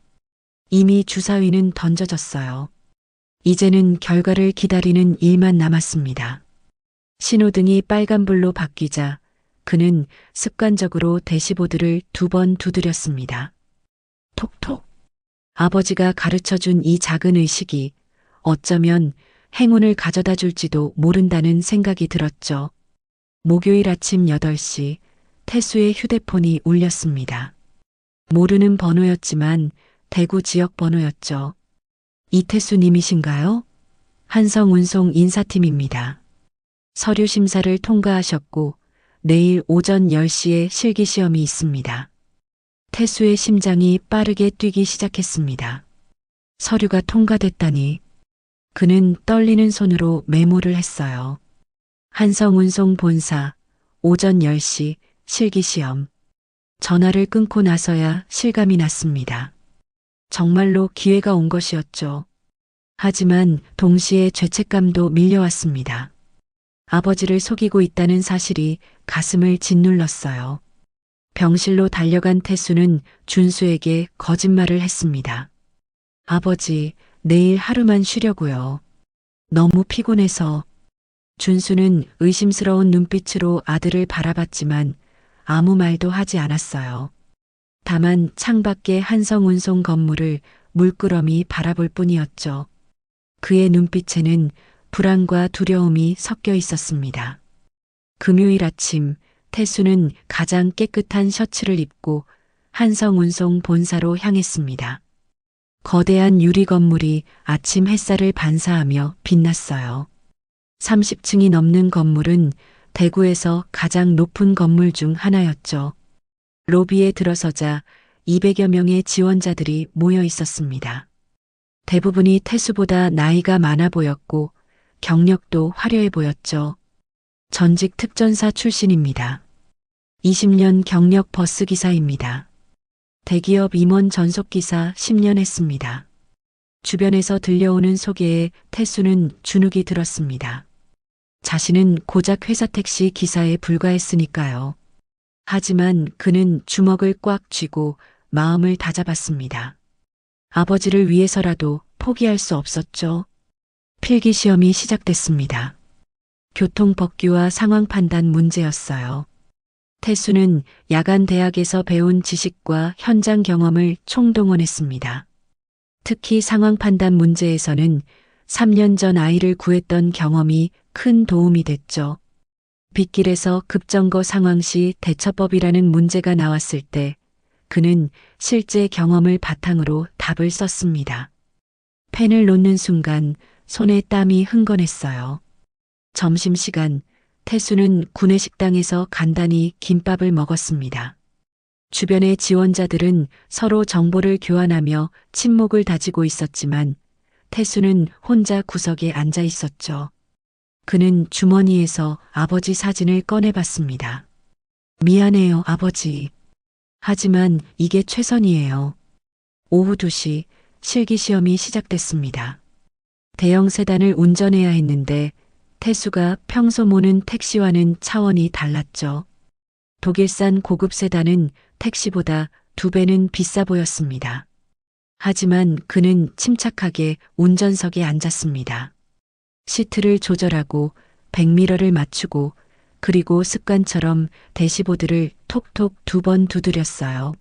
이미 주사위는 던져졌어요. 이제는 결과를 기다리는 일만 남았습니다. 신호등이 빨간불로 바뀌자 그는 습관적으로 대시보드를 2번 두드렸습니다. 톡톡. 아버지가 가르쳐준 이 작은 의식이 어쩌면 행운을 가져다 줄지도 모른다는 생각이 들었죠. 목요일 아침 8시 태수의 휴대폰이 울렸습니다. 모르는 번호였지만 대구 지역 번호였죠. 이태수 님이신가요? 한성운송 인사팀입니다. 서류 심사를 통과하셨고 내일 오전 10시에 실기시험이 있습니다. 태수의 심장이 빠르게 뛰기 시작했습니다. 서류가 통과됐다니. 그는 떨리는 손으로 메모를 했어요. 한성운송 본사, 오전 10시 실기시험. 전화를 끊고 나서야 실감이 났습니다. 정말로 기회가 온 것이었죠. 하지만 동시에 죄책감도 밀려왔습니다. 아버지를 속이고 있다는 사실이 가슴을 짓눌렀어요. 병실로 달려간 태수는 준수에게 거짓말을 했습니다. 아버지, 내일 하루만 쉬려고요. 너무 피곤해서. 준수는 의심스러운 눈빛으로 아들을 바라봤지만 아무 말도 하지 않았어요. 다만 창밖의 한성운송 건물을 물끄러미 바라볼 뿐이었죠. 그의 눈빛에는 불안과 두려움이 섞여 있었습니다. 금요일 아침, 태수는 가장 깨끗한 셔츠를 입고 한성운송 본사로 향했습니다. 거대한 유리 건물이 아침 햇살을 반사하며 빛났어요. 30층이 넘는 건물은 대구에서 가장 높은 건물 중 하나였죠. 로비에 들어서자 200여 명의 지원자들이 모여 있었습니다. 대부분이 태수보다 나이가 많아 보였고 경력도 화려해 보였죠. 전직 특전사 출신입니다. 20년 경력 버스기사입니다. 대기업 임원 전속기사 10년 했습니다. 주변에서 들려오는 소개에 태수는 주눅이 들었습니다. 자신은 고작 회사 택시 기사에 불과했으니까요. 하지만 그는 주먹을 꽉 쥐고 마음을 다잡았습니다. 아버지를 위해서라도 포기할 수 없었죠. 필기 시험이 시작됐습니다. 교통법규와 상황 판단 문제였어요. 태수는 야간 대학에서 배운 지식과 현장 경험을 총동원했습니다. 특히 상황 판단 문제에서는 3년 전 아이를 구했던 경험이 큰 도움이 됐죠. 빗길에서 급정거 상황 시 대처법이라는 문제가 나왔을 때 그는 실제 경험을 바탕으로 답을 썼습니다. 펜을 놓는 순간 손에 땀이 흥건했어요. 점심시간, 태수는 구내식당에서 간단히 김밥을 먹었습니다. 주변의 지원자들은 서로 정보를 교환하며 친목을 다지고 있었지만 태수는 혼자 구석에 앉아 있었죠. 그는 주머니에서 아버지 사진을 꺼내봤습니다. 미안해요, 아버지. 하지만 이게 최선이에요. 오후 2시 실기시험이 시작됐습니다. 대형 세단을 운전해야 했는데 태수가 평소 모는 택시와는 차원이 달랐죠. 독일산 고급 세단은 택시보다 2배는 비싸 보였습니다. 하지만 그는 침착하게 운전석에 앉았습니다. 시트를 조절하고 백미러를 맞추고 그리고 습관처럼 대시보드를 톡톡 2번 두드렸어요.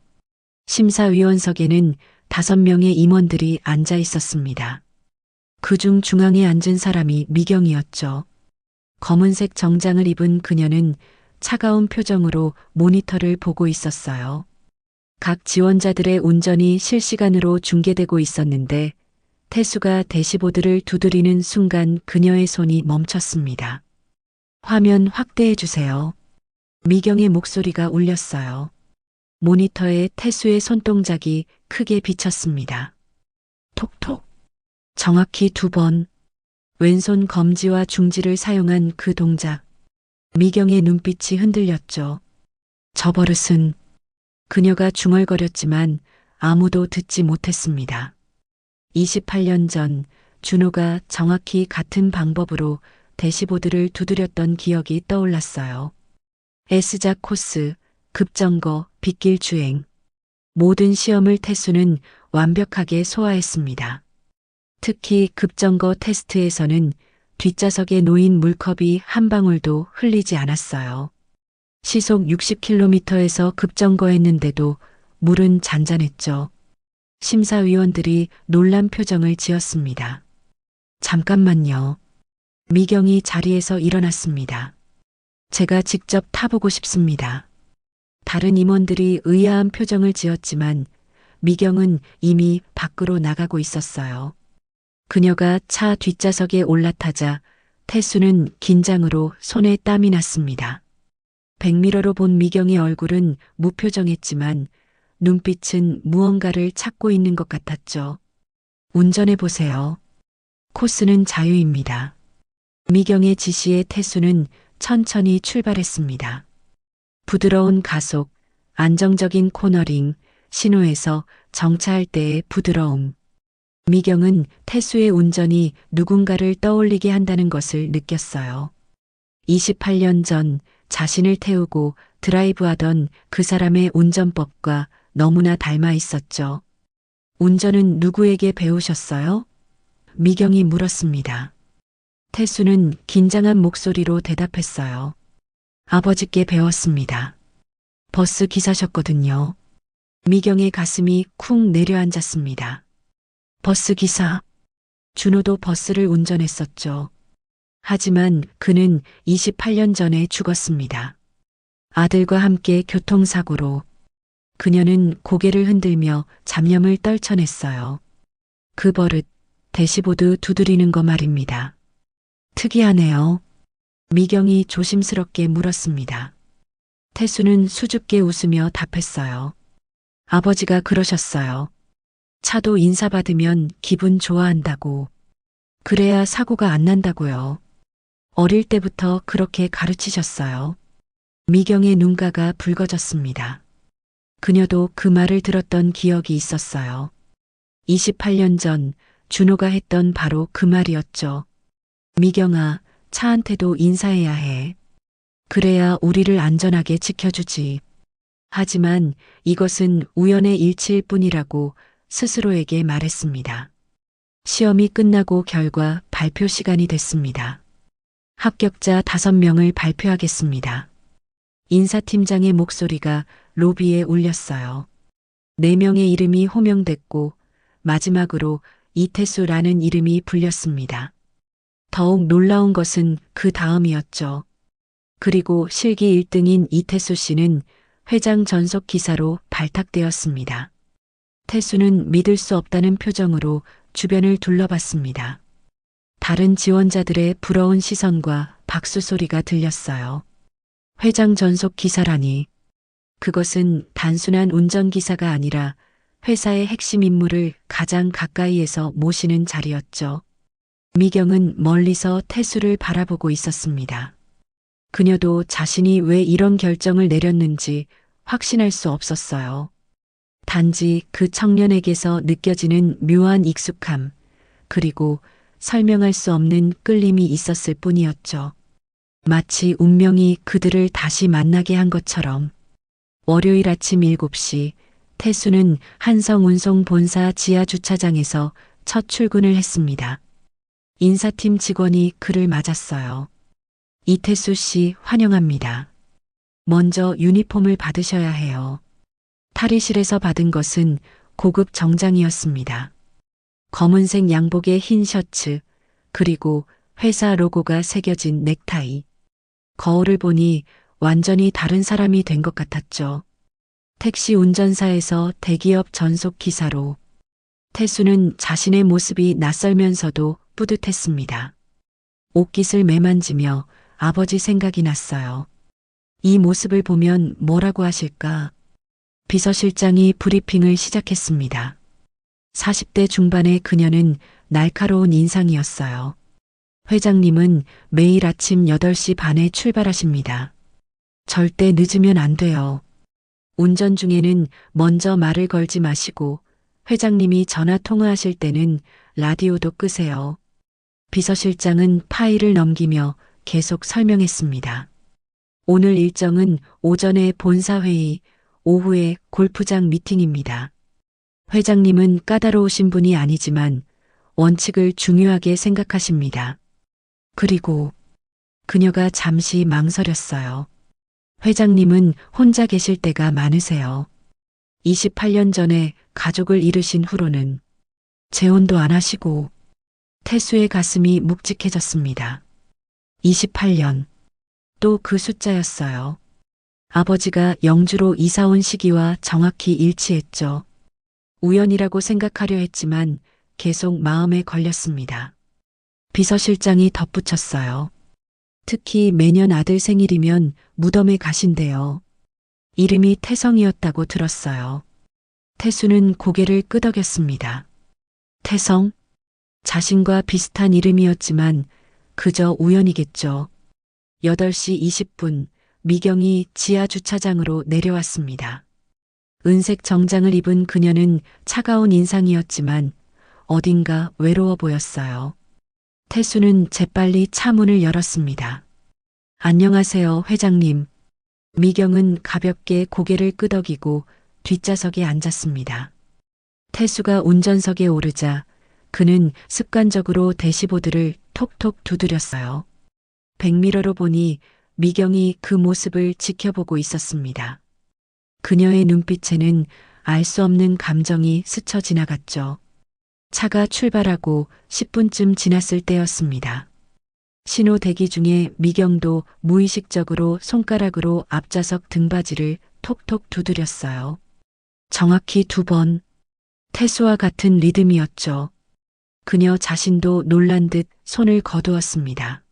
심사위원석에는 5명의 임원들이 앉아 있었습니다. 그중 중앙에 앉은 사람이 미경이었죠. 검은색 정장을 입은 그녀는 차가운 표정으로 모니터를 보고 있었어요. 각 지원자들의 운전이 실시간으로 중계되고 있었는데 태수가 대시보드를 두드리는 순간 그녀의 손이 멈췄습니다. 화면 확대해 주세요. 미경의 목소리가 울렸어요. 모니터에 태수의 손동작이 크게 비쳤습니다. 톡톡. 정확히 2번. 왼손 검지와 중지를 사용한 그 동작. 미경의 눈빛이 흔들렸죠. 저 버릇은. 그녀가 중얼거렸지만 아무도 듣지 못했습니다. 28년 전 준호가 정확히 같은 방법으로 대시보드를 두드렸던 기억이 떠올랐어요. S자 코스, 급정거, 빗길 주행. 모든 시험을 태수는 완벽하게 소화했습니다. 특히 급정거 테스트에서는 뒷좌석에 놓인 물컵이 한 방울도 흘리지 않았어요. 시속 60km에서 급정거했는데도 물은 잔잔했죠. 심사위원들이 놀란 표정을 지었습니다. 잠깐만요. 미경이 자리에서 일어났습니다. 제가 직접 타보고 싶습니다. 다른 임원들이 의아한 표정을 지었지만 미경은 이미 밖으로 나가고 있었어요. 그녀가 차 뒷좌석에 올라타자 태수는 긴장으로 손에 땀이 났습니다. 백미러로 본 미경의 얼굴은 무표정했지만 눈빛은 무언가를 찾고 있는 것 같았죠. 운전해 보세요. 코스는 자유입니다. 미경의 지시에 태수는 천천히 출발했습니다. 부드러운 가속, 안정적인 코너링, 신호에서 정차할 때의 부드러움. 미경은 태수의 운전이 누군가를 떠올리게 한다는 것을 느꼈어요. 28년 전 자신을 태우고 드라이브하던 그 사람의 운전법과 너무나 닮아 있었죠. 운전은 누구에게 배우셨어요? 미경이 물었습니다. 태수는 긴장한 목소리로 대답했어요. 아버지께 배웠습니다. 버스 기사셨거든요. 미경의 가슴이 쿵 내려앉았습니다. 버스 기사. 준호도 버스를 운전했었죠. 하지만 그는 28년 전에 죽었습니다. 아들과 함께 교통사고로. 그녀는 고개를 흔들며 잡념을 떨쳐냈어요. 그 버릇, 대시보드 두드리는 거 말입니다. 특이하네요. 미경이 조심스럽게 물었습니다. 태수는 수줍게 웃으며 답했어요. 아버지가 그러셨어요. 차도 인사받으면 기분 좋아한다고. 그래야 사고가 안 난다고요. 어릴 때부터 그렇게 가르치셨어요. 미경의 눈가가 붉어졌습니다. 그녀도 그 말을 들었던 기억이 있었어요. 28년 전 준호가 했던 바로 그 말이었죠. 미경아, 차한테도 인사해야 해. 그래야 우리를 안전하게 지켜주지. 하지만 이것은 우연의 일치일 뿐이라고 스스로에게 말했습니다. 시험이 끝나고 결과 발표 시간이 됐습니다. 합격자 5명을 발표하겠습니다. 인사팀장의 목소리가 로비에 울렸어요. 4명의 이름이 호명됐고 마지막으로 이태수라는 이름이 불렸습니다. 더욱 놀라운 것은 그 다음이었죠. 그리고 실기 1등인 이태수 씨는 회장 전속 기사로 발탁되었습니다. 태수는 믿을 수 없다는 표정으로 주변을 둘러봤습니다. 다른 지원자들의 부러운 시선과 박수 소리가 들렸어요. 회장 전속 기사라니. 그것은 단순한 운전기사가 아니라 회사의 핵심 인물을 가장 가까이에서 모시는 자리였죠. 미경은 멀리서 태수를 바라보고 있었습니다. 그녀도 자신이 왜 이런 결정을 내렸는지 확신할 수 없었어요. 단지 그 청년에게서 느껴지는 묘한 익숙함, 그리고 설명할 수 없는 끌림이 있었을 뿐이었죠. 마치 운명이 그들을 다시 만나게 한 것처럼. 월요일 아침 7시 태수는 한성운송 본사 지하 주차장에서 첫 출근을 했습니다. 인사팀 직원이 그를 맞았어요. 이태수 씨 환영합니다. 먼저 유니폼을 받으셔야 해요. 탈의실에서 받은 것은 고급 정장이었습니다. 검은색 양복에 흰 셔츠, 그리고 회사 로고가 새겨진 넥타이. 거울을 보니 완전히 다른 사람이 된 것 같았죠. 택시 운전사에서 대기업 전속 기사로. 태수는 자신의 모습이 낯설면서도 뿌듯했습니다. 옷깃을 매만지며 아버지 생각이 났어요. 이 모습을 보면 뭐라고 하실까? 비서실장이 브리핑을 시작했습니다. 40대 중반의 그녀는 날카로운 인상이었어요. 회장님은 매일 아침 8시 반에 출발하십니다. 절대 늦으면 안 돼요. 운전 중에는 먼저 말을 걸지 마시고 회장님이 전화 통화하실 때는 라디오도 끄세요. 비서실장은 파일을 넘기며 계속 설명했습니다. 오늘 일정은 오전에 본사회의, 오후에 골프장 미팅입니다. 회장님은 까다로우신 분이 아니지만 원칙을 중요하게 생각하십니다. 그리고 그녀가 잠시 망설였어요. 회장님은 혼자 계실 때가 많으세요. 28년 전에 가족을 잃으신 후로는 재혼도 안 하시고. 태수의 가슴이 묵직해졌습니다. 28년. 또 그 숫자였어요. 아버지가 영주로 이사 온 시기와 정확히 일치했죠. 우연이라고 생각하려 했지만 계속 마음에 걸렸습니다. 비서실장이 덧붙였어요. 특히 매년 아들 생일이면 무덤에 가신대요. 이름이 태성이었다고 들었어요. 태수는 고개를 끄덕였습니다. 태성? 자신과 비슷한 이름이었지만 그저 우연이겠죠. 8시 20분 미경이 지하 주차장으로 내려왔습니다. 은색 정장을 입은 그녀는 차가운 인상이었지만 어딘가 외로워 보였어요. 태수는 재빨리 차 문을 열었습니다. 안녕하세요, 회장님. 미경은 가볍게 고개를 끄덕이고 뒷좌석에 앉았습니다. 태수가 운전석에 오르자 그는 습관적으로 대시보드를 톡톡 두드렸어요. 백미러로 보니 미경이 그 모습을 지켜보고 있었습니다. 그녀의 눈빛에는 알 수 없는 감정이 스쳐 지나갔죠. 차가 출발하고 10분쯤 지났을 때였습니다. 신호 대기 중에 미경도 무의식적으로 손가락으로 앞좌석 등받이를 톡톡 두드렸어요. 정확히 2번. 태수와 같은 리듬이었죠. 그녀 자신도 놀란 듯 손을 거두었습니다.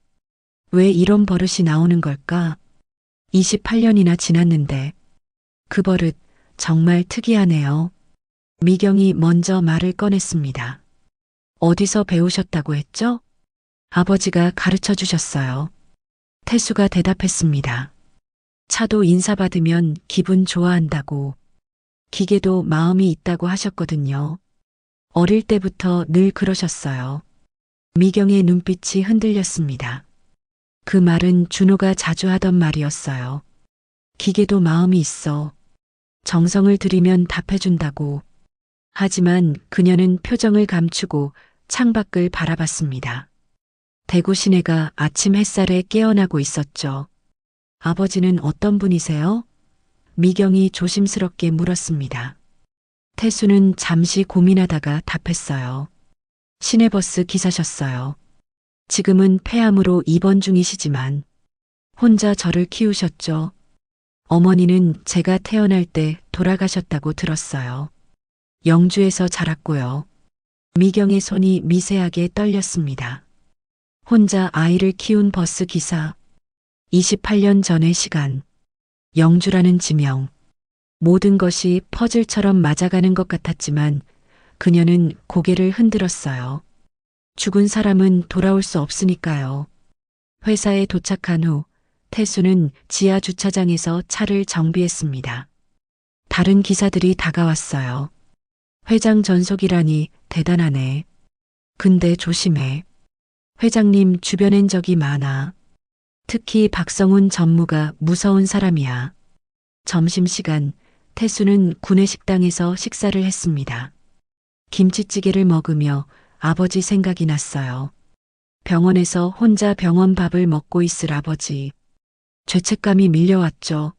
왜 이런 버릇이 나오는 걸까? 28년이나 지났는데. 그 버릇 정말 특이하네요. 미경이 먼저 말을 꺼냈습니다. 어디서 배우셨다고 했죠? 아버지가 가르쳐 주셨어요. 태수가 대답했습니다. 차도 인사받으면 기분 좋아한다고. 기계도 마음이 있다고 하셨거든요. 어릴 때부터 늘 그러셨어요. 미경의 눈빛이 흔들렸습니다. 그 말은 준호가 자주 하던 말이었어요. 기계도 마음이 있어. 정성을 들이면 답해준다고. 하지만 그녀는 표정을 감추고 창밖을 바라봤습니다. 대구 시내가 아침 햇살에 깨어나고 있었죠. 아버지는 어떤 분이세요? 미경이 조심스럽게 물었습니다. 태수는 잠시 고민하다가 답했어요. 시내버스 기사셨어요. 지금은 폐암으로 입원 중이시지만 혼자 저를 키우셨죠. 어머니는 제가 태어날 때 돌아가셨다고 들었어요. 영주에서 자랐고요. 미경의 손이 미세하게 떨렸습니다. 혼자 아이를 키운 버스 기사. 28년 전의 시간. 영주라는 지명. 모든 것이 퍼즐처럼 맞아가는 것 같았지만 그녀는 고개를 흔들었어요. 죽은 사람은 돌아올 수 없으니까요. 회사에 도착한 후 태수는 지하 주차장에서 차를 정비했습니다. 다른 기사들이 다가왔어요. 회장 전속이라니 대단하네. 근데 조심해. 회장님 주변엔 적이 많아. 특히 박성훈 전무가 무서운 사람이야. 점심시간 태수는 구내식당에서 식사를 했습니다. 김치찌개를 먹으며 아버지 생각이 났어요. 병원에서 혼자 병원 밥을 먹고 있을 아버지. 죄책감이 밀려왔죠.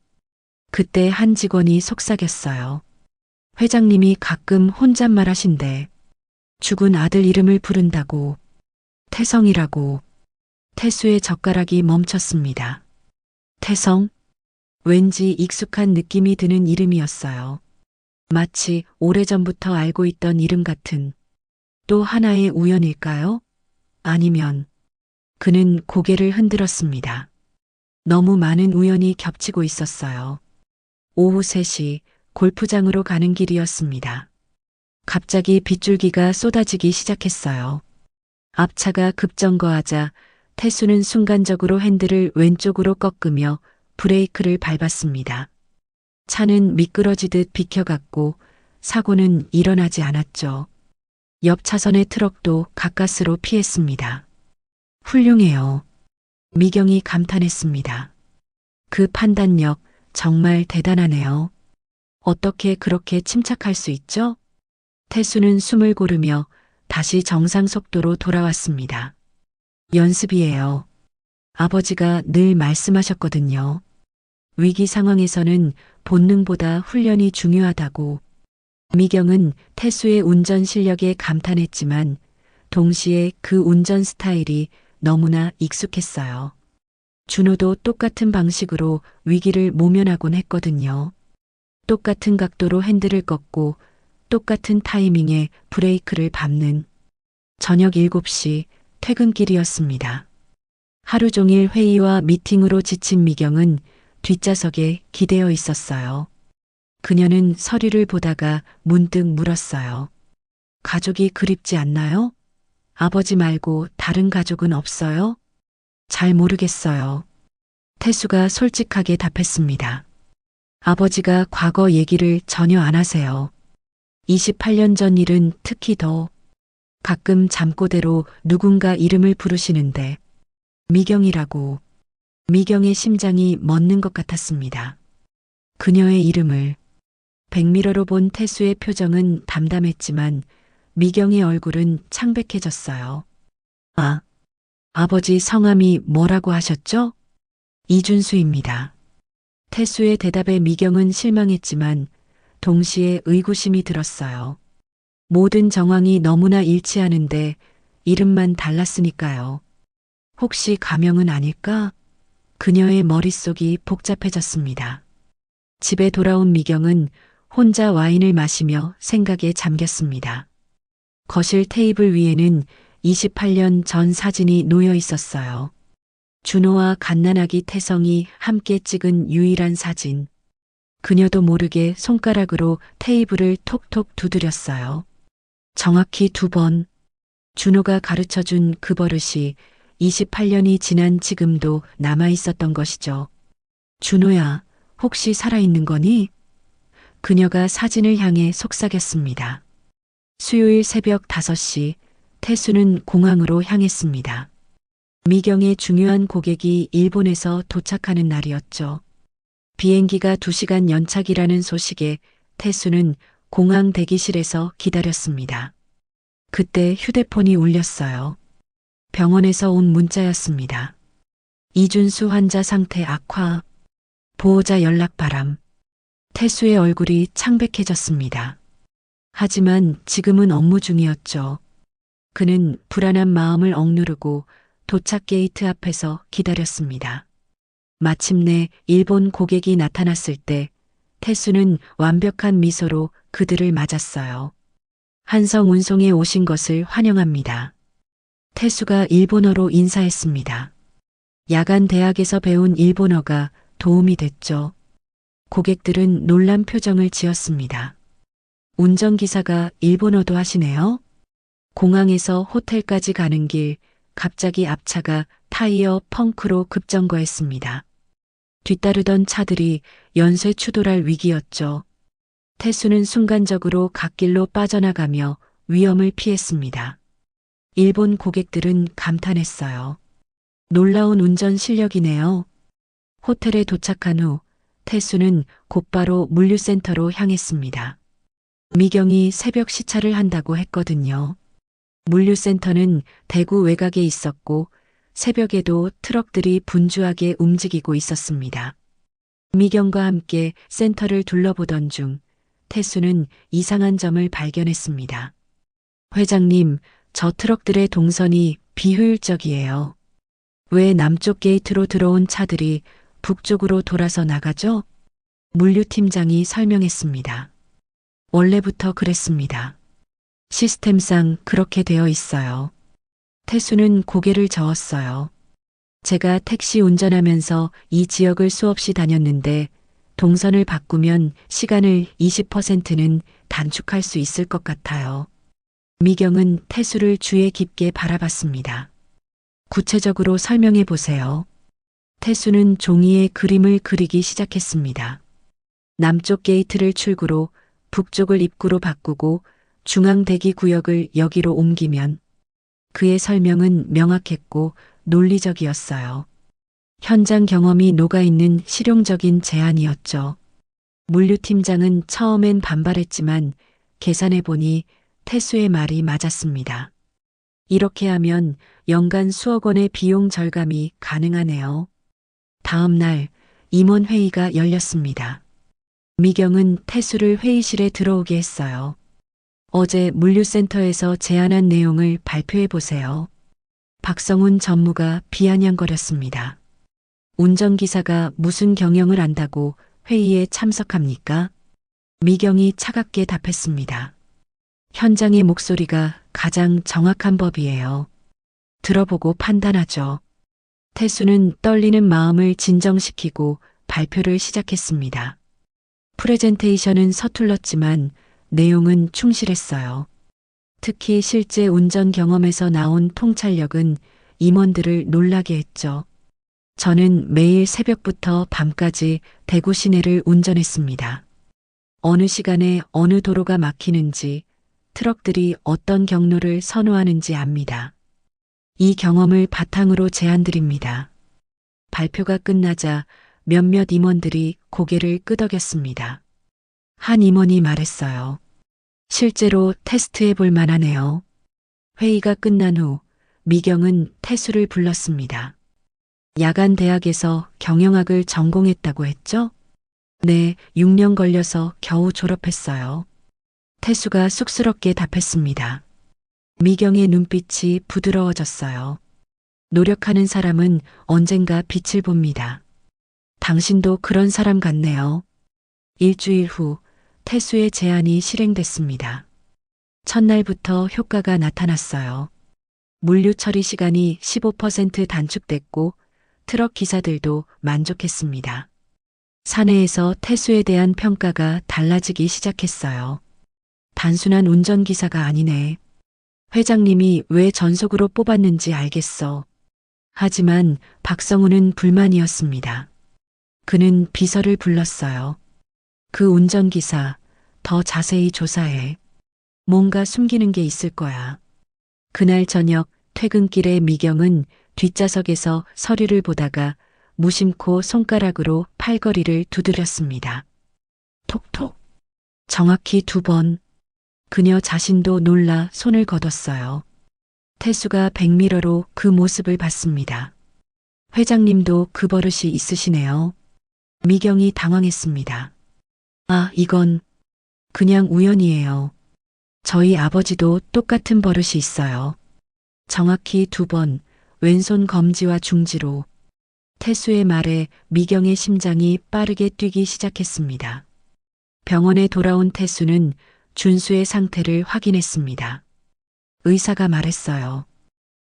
그때 한 직원이 속삭였어요. 회장님이 가끔 혼잣말 하신대. 죽은 아들 이름을 부른다고. 태성이라고. 태수의 젓가락이 멈췄습니다. 태성? 왠지 익숙한 느낌이 드는 이름이었어요. 마치 오래전부터 알고 있던 이름 같은. 또 하나의 우연일까요? 아니면 그는 고개를 흔들었습니다. 너무 많은 우연이 겹치고 있었어요. 오후 3시 골프장으로 가는 길이었습니다. 갑자기 빗줄기가 쏟아지기 시작했어요. 앞차가 급정거하자 태수는 순간적으로 핸들을 왼쪽으로 꺾으며 브레이크를 밟았습니다. 차는 미끄러지듯 비켜갔고 사고는 일어나지 않았죠. 옆 차선의 트럭도 가까스로 피했습니다. 훌륭해요. 미경이 감탄했습니다. 그 판단력 정말 대단하네요. 어떻게 그렇게 침착할 수 있죠? 태수는 숨을 고르며 다시 정상 속도로 돌아왔습니다. 연습이에요. 아버지가 늘 말씀하셨거든요. 위기 상황에서는 본능보다 훈련이 중요하다고. 미경은 태수의 운전 실력에 감탄했지만 동시에 그 운전 스타일이 너무나 익숙했어요. 준호도 똑같은 방식으로 위기를 모면하곤 했거든요. 똑같은 각도로 핸들을 꺾고 똑같은 타이밍에 브레이크를 밟는. 저녁 7시 퇴근길이었습니다. 하루 종일 회의와 미팅으로 지친 미경은 뒷좌석에 기대어 있었어요. 그녀는 서류를 보다가 문득 물었어요. 가족이 그립지 않나요? 아버지 말고 다른 가족은 없어요? 잘 모르겠어요. 태수가 솔직하게 답했습니다. 아버지가 과거 얘기를 전혀 안 하세요. 28년 전 일은 특히 더. 가끔 잠꼬대로 누군가 이름을 부르시는데 미경이라고. 미경의 심장이 멎는 것 같았습니다. 그녀의 이름을. 백미러로 본 태수의 표정은 담담했지만 미경의 얼굴은 창백해졌어요. 아, 아버지 성함이 뭐라고 하셨죠? 이준수입니다. 태수의 대답에 미경은 실망했지만 동시에 의구심이 들었어요. 모든 정황이 너무나 일치하는데 이름만 달랐으니까요. 혹시 가명은 아닐까? 그녀의 머릿속이 복잡해졌습니다. 집에 돌아온 미경은 혼자 와인을 마시며 생각에 잠겼습니다. 거실 테이블 위에는 28년 전 사진이 놓여 있었어요. 준호와 갓난아기 태성이 함께 찍은 유일한 사진. 그녀도 모르게 손가락으로 테이블을 톡톡 두드렸어요. 정확히 2번. 준호가 가르쳐준 그 버릇이 28년이 지난 지금도 남아 있었던 것이죠. 준호야, 혹시 살아있는 거니? 그녀가 사진을 향해 속삭였습니다. 수요일 새벽 5시, 태수는 공항으로 향했습니다. 미경의 중요한 고객이 일본에서 도착하는 날이었죠. 비행기가 2시간 연착이라는 소식에 태수는 공항 대기실에서 기다렸습니다. 그때 휴대폰이 울렸어요. 병원에서 온 문자였습니다. 이준수 환자 상태 악화. 보호자 연락 바람. 태수의 얼굴이 창백해졌습니다. 하지만 지금은 업무 중이었죠. 그는 불안한 마음을 억누르고 도착 게이트 앞에서 기다렸습니다. 마침내 일본 고객이 나타났을 때 태수는 완벽한 미소로 그들을 맞았어요. 한성 운송에 오신 것을 환영합니다. 태수가 일본어로 인사했습니다. 야간 대학에서 배운 일본어가 도움이 됐죠. 고객들은 놀란 표정을 지었습니다. 운전기사가 일본어도 하시네요? 공항에서 호텔까지 가는 길, 갑자기 앞차가 타이어 펑크로 급정거했습니다. 뒤따르던 차들이 연쇄 추돌할 위기였죠. 태수는 순간적으로 갓길로 빠져나가며 위험을 피했습니다. 일본 고객들은 감탄했어요. 놀라운 운전 실력이네요. 호텔에 도착한 후 태수는 곧바로 물류센터로 향했습니다. 미경이 새벽 시차를 한다고 했거든요. 물류센터는 대구 외곽에 있었고 새벽에도 트럭들이 분주하게 움직이고 있었습니다. 미경과 함께 센터를 둘러보던 중 태수는 이상한 점을 발견했습니다. 회장님, 저 트럭들의 동선이 비효율적이에요. 왜 남쪽 게이트로 들어온 차들이 북쪽으로 돌아서 나가죠? 물류팀장이 설명했습니다. 원래부터 그랬습니다. 시스템상 그렇게 되어 있어요. 태수는 고개를 저었어요. 제가 택시 운전하면서 이 지역을 수없이 다녔는데 동선을 바꾸면 시간을 20%는 단축할 수 있을 것 같아요. 미경은 태수를 주의 깊게 바라봤습니다. 구체적으로 설명해 보세요. 태수는 종이에 그림을 그리기 시작했습니다. 남쪽 게이트를 출구로 북쪽을 입구로 바꾸고 중앙 대기 구역을 여기로 옮기면 그의 설명은 명확했고 논리적이었어요. 현장 경험이 녹아있는 실용적인 제안이었죠. 물류팀장은 처음엔 반발했지만 계산해보니 태수의 말이 맞았습니다. 이렇게 하면 연간 수억 원의 비용 절감이 가능하네요. 다음 날 임원회의가 열렸습니다. 미경은 태수를 회의실에 들어오게 했어요. 어제 물류센터에서 제안한 내용을 발표해 보세요. 박성훈 전무가 비아냥거렸습니다. 운전기사가 무슨 경영을 안다고 회의에 참석합니까? 미경이 차갑게 답했습니다. 현장의 목소리가 가장 정확한 법이에요. 들어보고 판단하죠. 태수는 떨리는 마음을 진정시키고 발표를 시작했습니다. 프레젠테이션은 서툴렀지만 내용은 충실했어요. 특히 실제 운전 경험에서 나온 통찰력은 임원들을 놀라게 했죠. 저는 매일 새벽부터 밤까지 대구 시내를 운전했습니다. 어느 시간에 어느 도로가 막히는지, 트럭들이 어떤 경로를 선호하는지 압니다. 이 경험을 바탕으로 제안드립니다. 발표가 끝나자 몇몇 임원들이 고개를 끄덕였습니다. 한 임원이 말했어요. 실제로 테스트해 볼 만하네요. 회의가 끝난 후 미경은 태수를 불렀습니다. 야간 대학에서 경영학을 전공했다고 했죠? 네, 6년 걸려서 겨우 졸업했어요. 태수가 쑥스럽게 답했습니다. 미경의 눈빛이 부드러워졌어요. 노력하는 사람은 언젠가 빛을 봅니다. 당신도 그런 사람 같네요. 일주일 후 태수의 제안이 실행됐습니다. 첫날부터 효과가 나타났어요. 물류 처리 시간이 15% 단축됐고 트럭 기사들도 만족했습니다. 사내에서 태수에 대한 평가가 달라지기 시작했어요. 단순한 운전기사가 아니네. 회장님이 왜 전속으로 뽑았는지 알겠어. 하지만 박성우는 불만이었습니다. 그는 비서를 불렀어요. 그 운전기사, 더 자세히 조사해. 뭔가 숨기는 게 있을 거야. 그날 저녁 퇴근길에 미경은 뒷좌석에서 서류를 보다가 무심코 손가락으로 팔걸이를 두드렸습니다. 톡톡. 정확히 2번. 그녀 자신도 놀라 손을 거뒀어요. 태수가 백미러로 그 모습을 봤습니다. 회장님도 그 버릇이 있으시네요. 미경이 당황했습니다. 아, 이건 그냥 우연이에요. 저희 아버지도 똑같은 버릇이 있어요. 정확히 2번, 왼손 검지와 중지로. 태수의 말에 미경의 심장이 빠르게 뛰기 시작했습니다. 병원에 돌아온 태수는 준수의 상태를 확인했습니다. 의사가 말했어요.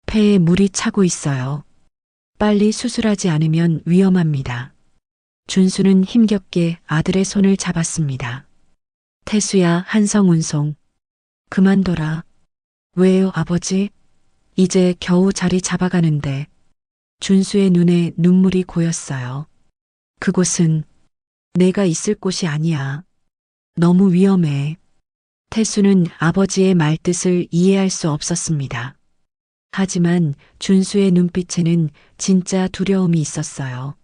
폐에 물이 차고 있어요. 빨리 수술하지 않으면 위험합니다. 준수는 힘겹게 아들의 손을 잡았습니다. 태수야, 한성운송. 그만둬라. 왜요, 아버지? 이제 겨우 자리 잡아가는데. 준수의 눈에 눈물이 고였어요. 그곳은 내가 있을 곳이 아니야. 너무 위험해. 태수는 아버지의 말뜻을 이해할 수 없었습니다. 하지만 준수의 눈빛에는 진짜 두려움이 있었어요.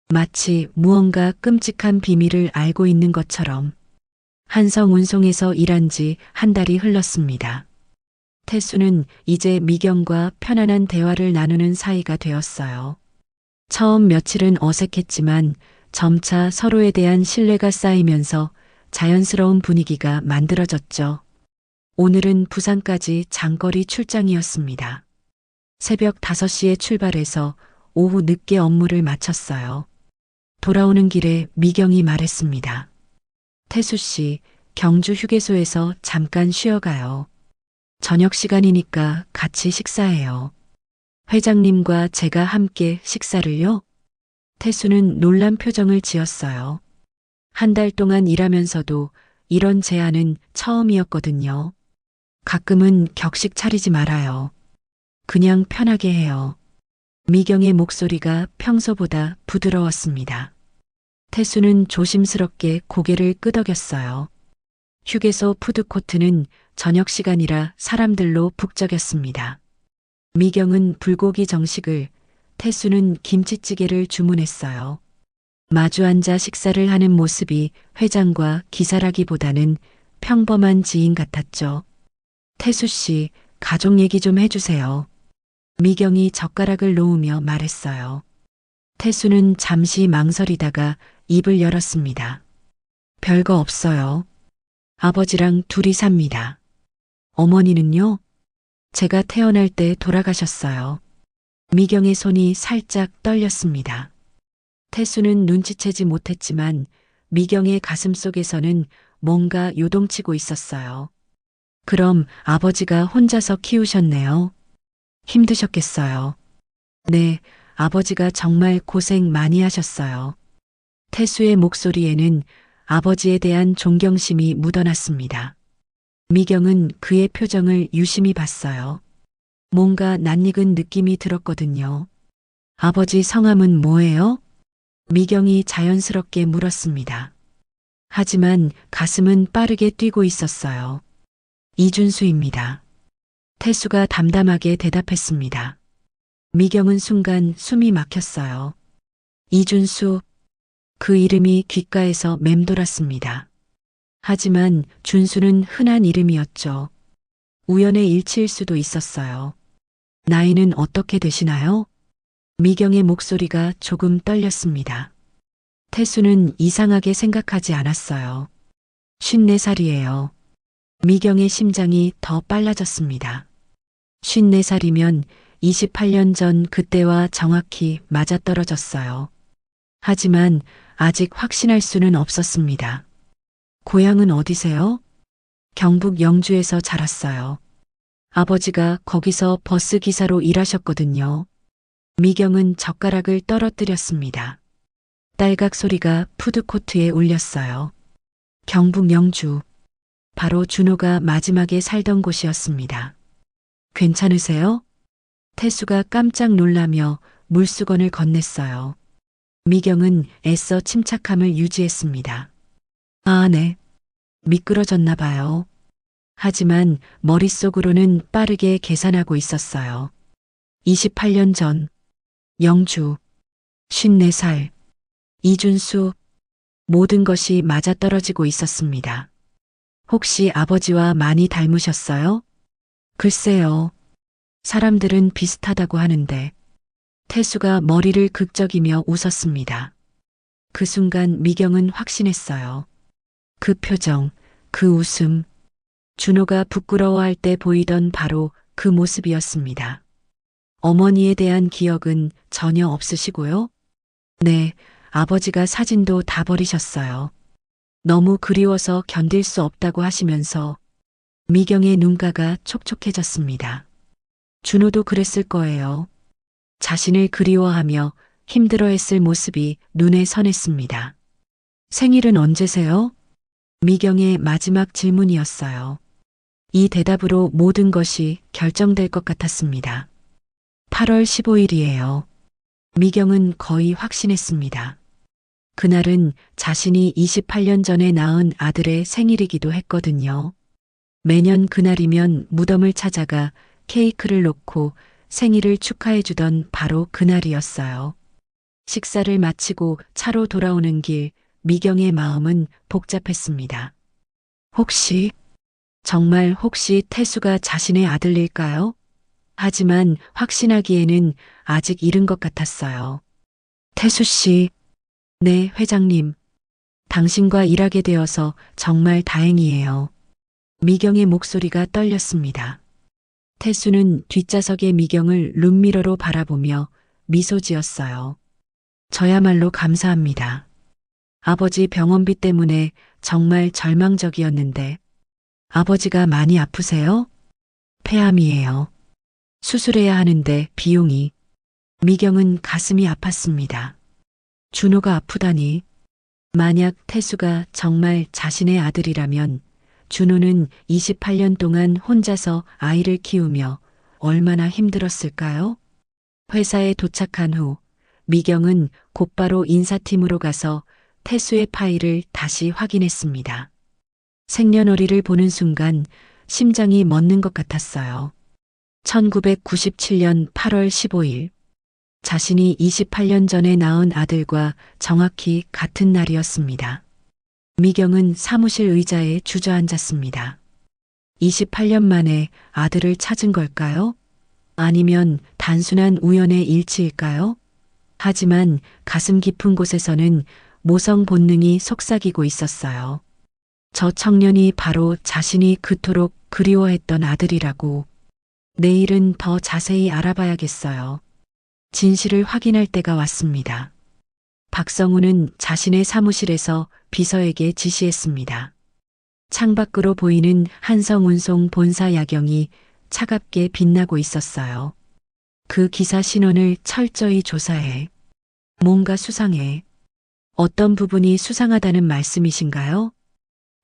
마치 무언가 끔찍한 비밀을 알고 있는 것처럼. 한성운송에서 일한 지 한 달이 흘렀습니다. 태수는 이제 미경과 편안한 대화를 나누는 사이가 되었어요. 처음 며칠은 어색했지만 점차 서로에 대한 신뢰가 쌓이면서 자연스러운 분위기가 만들어졌죠. 오늘은 부산까지 장거리 출장이었습니다. 새벽 5시에 출발해서 오후 늦게 업무를 마쳤어요. 돌아오는 길에 미경이 말했습니다. 태수 씨, 경주 휴게소에서 잠깐 쉬어가요. 저녁 시간이니까 같이 식사해요. 회장님과 제가 함께 식사를요? 태수는 놀란 표정을 지었어요. 한 달 동안 일하면서도 이런 제안은 처음이었거든요. 가끔은 격식 차리지 말아요. 그냥 편하게 해요. 미경의 목소리가 평소보다 부드러웠습니다. 태수는 조심스럽게 고개를 끄덕였어요. 휴게소 푸드코트는 저녁 시간이라 사람들로 북적였습니다. 미경은 불고기 정식을, 태수는 김치찌개를 주문했어요. 마주 앉아 식사를 하는 모습이 회장과 기사라기보다는 평범한 지인 같았죠. 태수 씨, 가족 얘기 좀 해주세요. 미경이 젓가락을 놓으며 말했어요. 태수는 잠시 망설이다가 입을 열었습니다. 별거 없어요. 아버지랑 둘이 삽니다. 어머니는요? 제가 태어날 때 돌아가셨어요. 미경의 손이 살짝 떨렸습니다. 태수는 눈치채지 못했지만 미경의 가슴 속에서는 뭔가 요동치고 있었어요. 그럼 아버지가 혼자서 키우셨네요. 힘드셨겠어요. 네, 아버지가 정말 고생 많이 하셨어요. 태수의 목소리에는 아버지에 대한 존경심이 묻어났습니다. 미경은 그의 표정을 유심히 봤어요. 뭔가 낯익은 느낌이 들었거든요. 아버지 성함은 뭐예요? 미경이 자연스럽게 물었습니다. 하지만 가슴은 빠르게 뛰고 있었어요. 이준수입니다. 태수가 담담하게 대답했습니다. 미경은 순간 숨이 막혔어요. 이준수, 그 이름이 귓가에서 맴돌았습니다. 하지만 준수는 흔한 이름이었죠. 우연의 일치일 수도 있었어요. 나이는 어떻게 되시나요? 미경의 목소리가 조금 떨렸습니다. 태수는 이상하게 생각하지 않았어요. 54살이에요. 미경의 심장이 더 빨라졌습니다. 54살이면 28년 전 그때와 정확히 맞아떨어졌어요. 하지만 아직 확신할 수는 없었습니다. 고향은 어디세요? 경북 영주에서 자랐어요. 아버지가 거기서 버스 기사로 일하셨거든요. 미경은 젓가락을 떨어뜨렸습니다. 딸각 소리가 푸드코트에 울렸어요. 경북 영주. 바로 준호가 마지막에 살던 곳이었습니다. 괜찮으세요? 태수가 깜짝 놀라며 물수건을 건넸어요. 미경은 애써 침착함을 유지했습니다. 아, 네. 미끄러졌나 봐요. 하지만 머릿속으로는 빠르게 계산하고 있었어요. 28년 전, 영주, 54살, 이준수, 모든 것이 맞아떨어지고 있었습니다. 혹시 아버지와 많이 닮으셨어요? 글쎄요. 사람들은 비슷하다고 하는데. 태수가 머리를 극적이며 웃었습니다. 그 순간 미경은 확신했어요. 그 표정, 그 웃음, 준호가 부끄러워할 때 보이던 바로 그 모습이었습니다. 어머니에 대한 기억은 전혀 없으시고요? 네, 아버지가 사진도 다 버리셨어요. 너무 그리워서 견딜 수 없다고 하시면서. 미경의 눈가가 촉촉해졌습니다. 준호도 그랬을 거예요. 자신을 그리워하며 힘들어했을 모습이 눈에 선했습니다. 생일은 언제세요? 미경의 마지막 질문이었어요. 이 대답으로 모든 것이 결정될 것 같았습니다. 8월 15일이에요. 미경은 거의 확신했습니다. 그날은 자신이 28년 전에 낳은 아들의 생일이기도 했거든요. 매년 그날이면 무덤을 찾아가 케이크를 놓고 생일을 축하해주던 바로 그날이었어요. 식사를 마치고 차로 돌아오는 길, 미경의 마음은 복잡했습니다. 정말 혹시 태수가 자신의 아들일까요? 하지만 확신하기에는 아직 이른 것 같았어요. 태수 씨, 네, 회장님. 당신과 일하게 되어서 정말 다행이에요. 미경의 목소리가 떨렸습니다. 태수는 뒷좌석의 미경을 룸미러로 바라보며 미소 지었어요. 저야말로 감사합니다. 아버지 병원비 때문에 정말 절망적이었는데. 아버지가 많이 아프세요? 폐암이에요. 수술해야 하는데 비용이. 미경은 가슴이 아팠습니다. 준호가 아프다니. 만약 태수가 정말 자신의 아들이라면 준호는 28년 동안 혼자서 아이를 키우며 얼마나 힘들었을까요? 회사에 도착한 후 미경은 곧바로 인사팀으로 가서 태수의 파일을 다시 확인했습니다. 생년월일을 보는 순간 심장이 멎는 것 같았어요. 1997년 8월 15일. 자신이 28년 전에 낳은 아들과 정확히 같은 날이었습니다. 미경은 사무실 의자에 주저앉았습니다. 28년 만에 아들을 찾은 걸까요? 아니면 단순한 우연의 일치일까요? 하지만 가슴 깊은 곳에서는 모성 본능이 속삭이고 있었어요. 저 청년이 바로 자신이 그토록 그리워했던 아들이라고. 내일은 더 자세히 알아봐야겠어요. 진실을 확인할 때가 왔습니다. 박성우는 자신의 사무실에서 비서에게 지시했습니다. 창밖으로 보이는 한성운송 본사 야경이 차갑게 빛나고 있었어요. 그 기사 신원을 철저히 조사해. 뭔가 수상해. 어떤 부분이 수상하다는 말씀이신가요?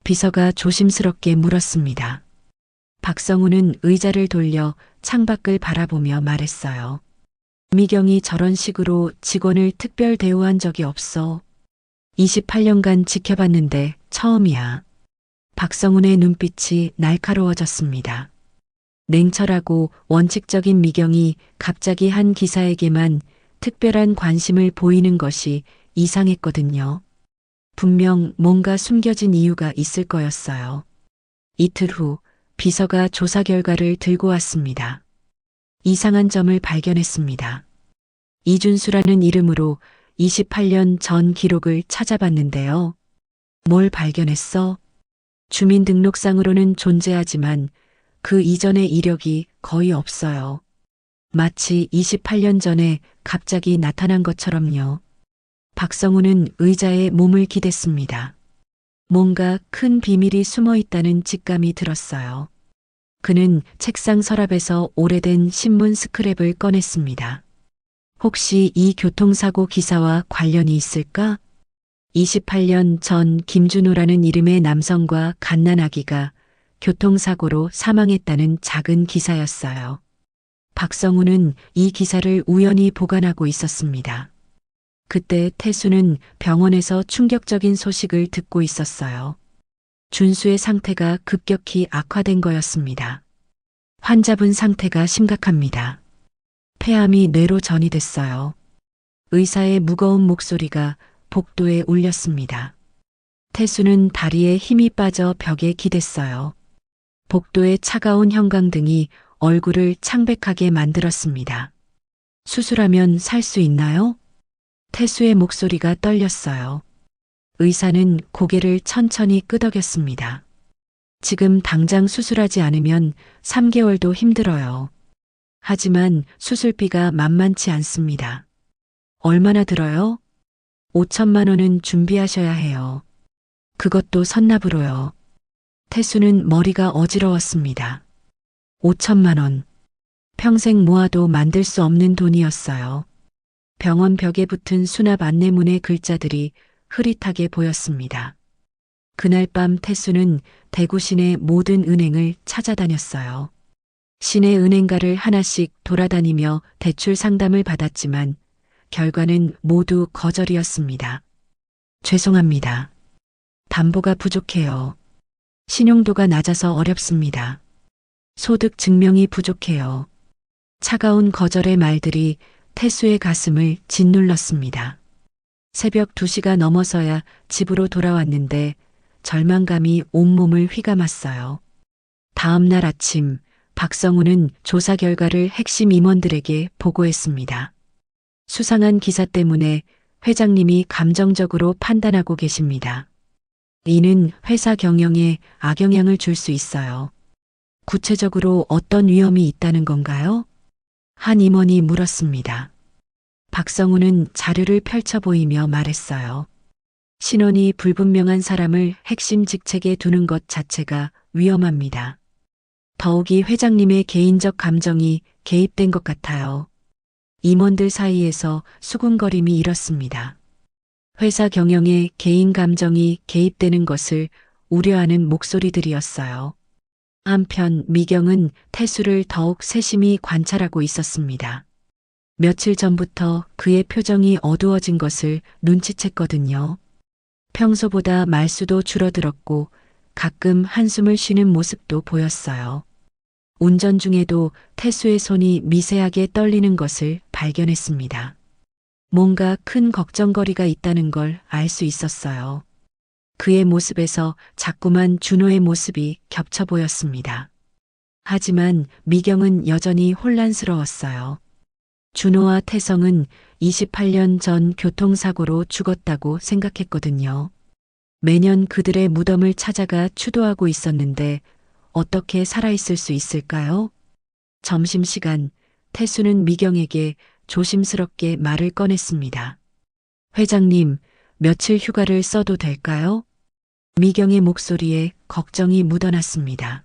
비서가 조심스럽게 물었습니다. 박성우는 의자를 돌려 창밖을 바라보며 말했어요. 미경이 저런 식으로 직원을 특별 대우한 적이 없어. 28년간 지켜봤는데 처음이야. 박성훈의 눈빛이 날카로워졌습니다. 냉철하고 원칙적인 미경이 갑자기 한 기사에게만 특별한 관심을 보이는 것이 이상했거든요. 분명 뭔가 숨겨진 이유가 있을 거였어요. 이틀 후 비서가 조사 결과를 들고 왔습니다. 이상한 점을 발견했습니다. 이준수라는 이름으로 28년 전 기록을 찾아봤는데요. 뭘 발견했어? 주민등록상으로는 존재하지만 그 이전의 이력이 거의 없어요. 마치 28년 전에 갑자기 나타난 것처럼요. 박성우는 의자에 몸을 기댔습니다. 뭔가 큰 비밀이 숨어 있다는 직감이 들었어요. 그는 책상 서랍에서 오래된 신문 스크랩을 꺼냈습니다. 혹시 이 교통사고 기사와 관련이 있을까? 28년 전 김준호라는 이름의 남성과 갓난아기가 교통사고로 사망했다는 작은 기사였어요. 박성우는 이 기사를 우연히 보관하고 있었습니다. 그때 태수는 병원에서 충격적인 소식을 듣고 있었어요. 준수의 상태가 급격히 악화된 거였습니다. 환자분 상태가 심각합니다. 폐암이 뇌로 전이됐어요. 의사의 무거운 목소리가 복도에 울렸습니다. 태수는 다리에 힘이 빠져 벽에 기댔어요. 복도의 차가운 형광등이 얼굴을 창백하게 만들었습니다. 수술하면 살 수 있나요? 태수의 목소리가 떨렸어요. 의사는 고개를 천천히 끄덕였습니다. 지금 당장 수술하지 않으면 3개월도 힘들어요. 하지만 수술비가 만만치 않습니다. 얼마나 들어요? 5천만 원은 준비하셔야 해요. 그것도 선납으로요. 태수는 머리가 어지러웠습니다. 5천만 원. 평생 모아도 만들 수 없는 돈이었어요. 병원 벽에 붙은 수납 안내문의 글자들이 흐릿하게 보였습니다. 그날 밤 태수는 대구 시내 모든 은행을 찾아다녔어요. 시내 은행가를 하나씩 돌아다니며 대출 상담을 받았지만 결과는 모두 거절이었습니다. 죄송합니다. 담보가 부족해요. 신용도가 낮아서 어렵습니다. 소득 증명이 부족해요. 차가운 거절의 말들이 태수의 가슴을 짓눌렀습니다. 새벽 2시가 넘어서야 집으로 돌아왔는데 절망감이 온몸을 휘감았어요. 다음 날 아침 박성우는 조사 결과를 핵심 임원들에게 보고했습니다. 수상한 기사 때문에 회장님이 감정적으로 판단하고 계십니다. 이는 회사 경영에 악영향을 줄 수 있어요. 구체적으로 어떤 위험이 있다는 건가요? 한 임원이 물었습니다. 박성우는 자료를 펼쳐 보이며 말했어요. 신원이 불분명한 사람을 핵심 직책에 두는 것 자체가 위험합니다. 더욱이 회장님의 개인적 감정이 개입된 것 같아요. 임원들 사이에서 수군거림이 일었습니다. 회사 경영에 개인 감정이 개입되는 것을 우려하는 목소리들이었어요. 한편 미경은 태수를 더욱 세심히 관찰하고 있었습니다. 며칠 전부터 그의 표정이 어두워진 것을 눈치챘거든요. 평소보다 말수도 줄어들었고 가끔 한숨을 쉬는 모습도 보였어요. 운전 중에도 태수의 손이 미세하게 떨리는 것을 발견했습니다. 뭔가 큰 걱정거리가 있다는 걸 알 수 있었어요. 그의 모습에서 자꾸만 준호의 모습이 겹쳐 보였습니다. 하지만 미경은 여전히 혼란스러웠어요. 준호와 태성은 28년 전 교통사고로 죽었다고 생각했거든요. 매년 그들의 무덤을 찾아가 추도하고 있었는데 어떻게 살아있을 수 있을까요? 점심시간 태수는 미경에게 조심스럽게 말을 꺼냈습니다. 회장님, 며칠 휴가를 써도 될까요? 미경의 목소리에 걱정이 묻어났습니다.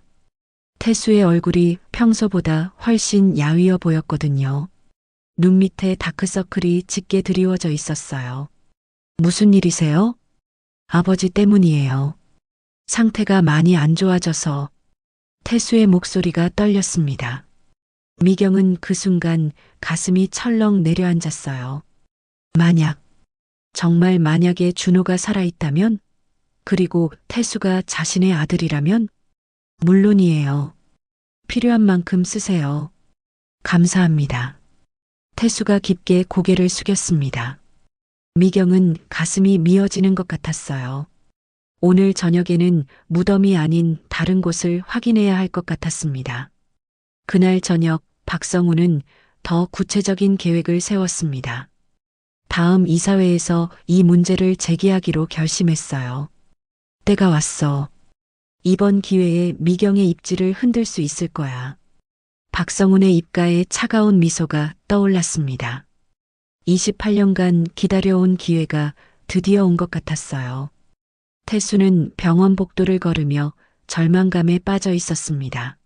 태수의 얼굴이 평소보다 훨씬 야위어 보였거든요. 눈 밑에 다크서클이 짙게 드리워져 있었어요. 무슨 일이세요? 아버지 때문이에요. 상태가 많이 안 좋아져서. 태수의 목소리가 떨렸습니다. 미경은 그 순간 가슴이 철렁 내려앉았어요. 정말 만약에 준호가 살아있다면? 그리고 태수가 자신의 아들이라면? 물론이에요. 필요한 만큼 쓰세요. 감사합니다. 태수가 깊게 고개를 숙였습니다. 미경은 가슴이 미어지는 것 같았어요. 오늘 저녁에는 무덤이 아닌 다른 곳을 확인해야 할 것 같았습니다. 그날 저녁 박성우는 더 구체적인 계획을 세웠습니다. 다음 이사회에서 이 문제를 제기하기로 결심했어요. 때가 왔어. 이번 기회에 미경의 입지를 흔들 수 있을 거야. 박성훈의 입가에 차가운 미소가 떠올랐습니다. 28년간 기다려온 기회가 드디어 온 것 같았어요. 태수는 병원 복도를 걸으며 절망감에 빠져 있었습니다.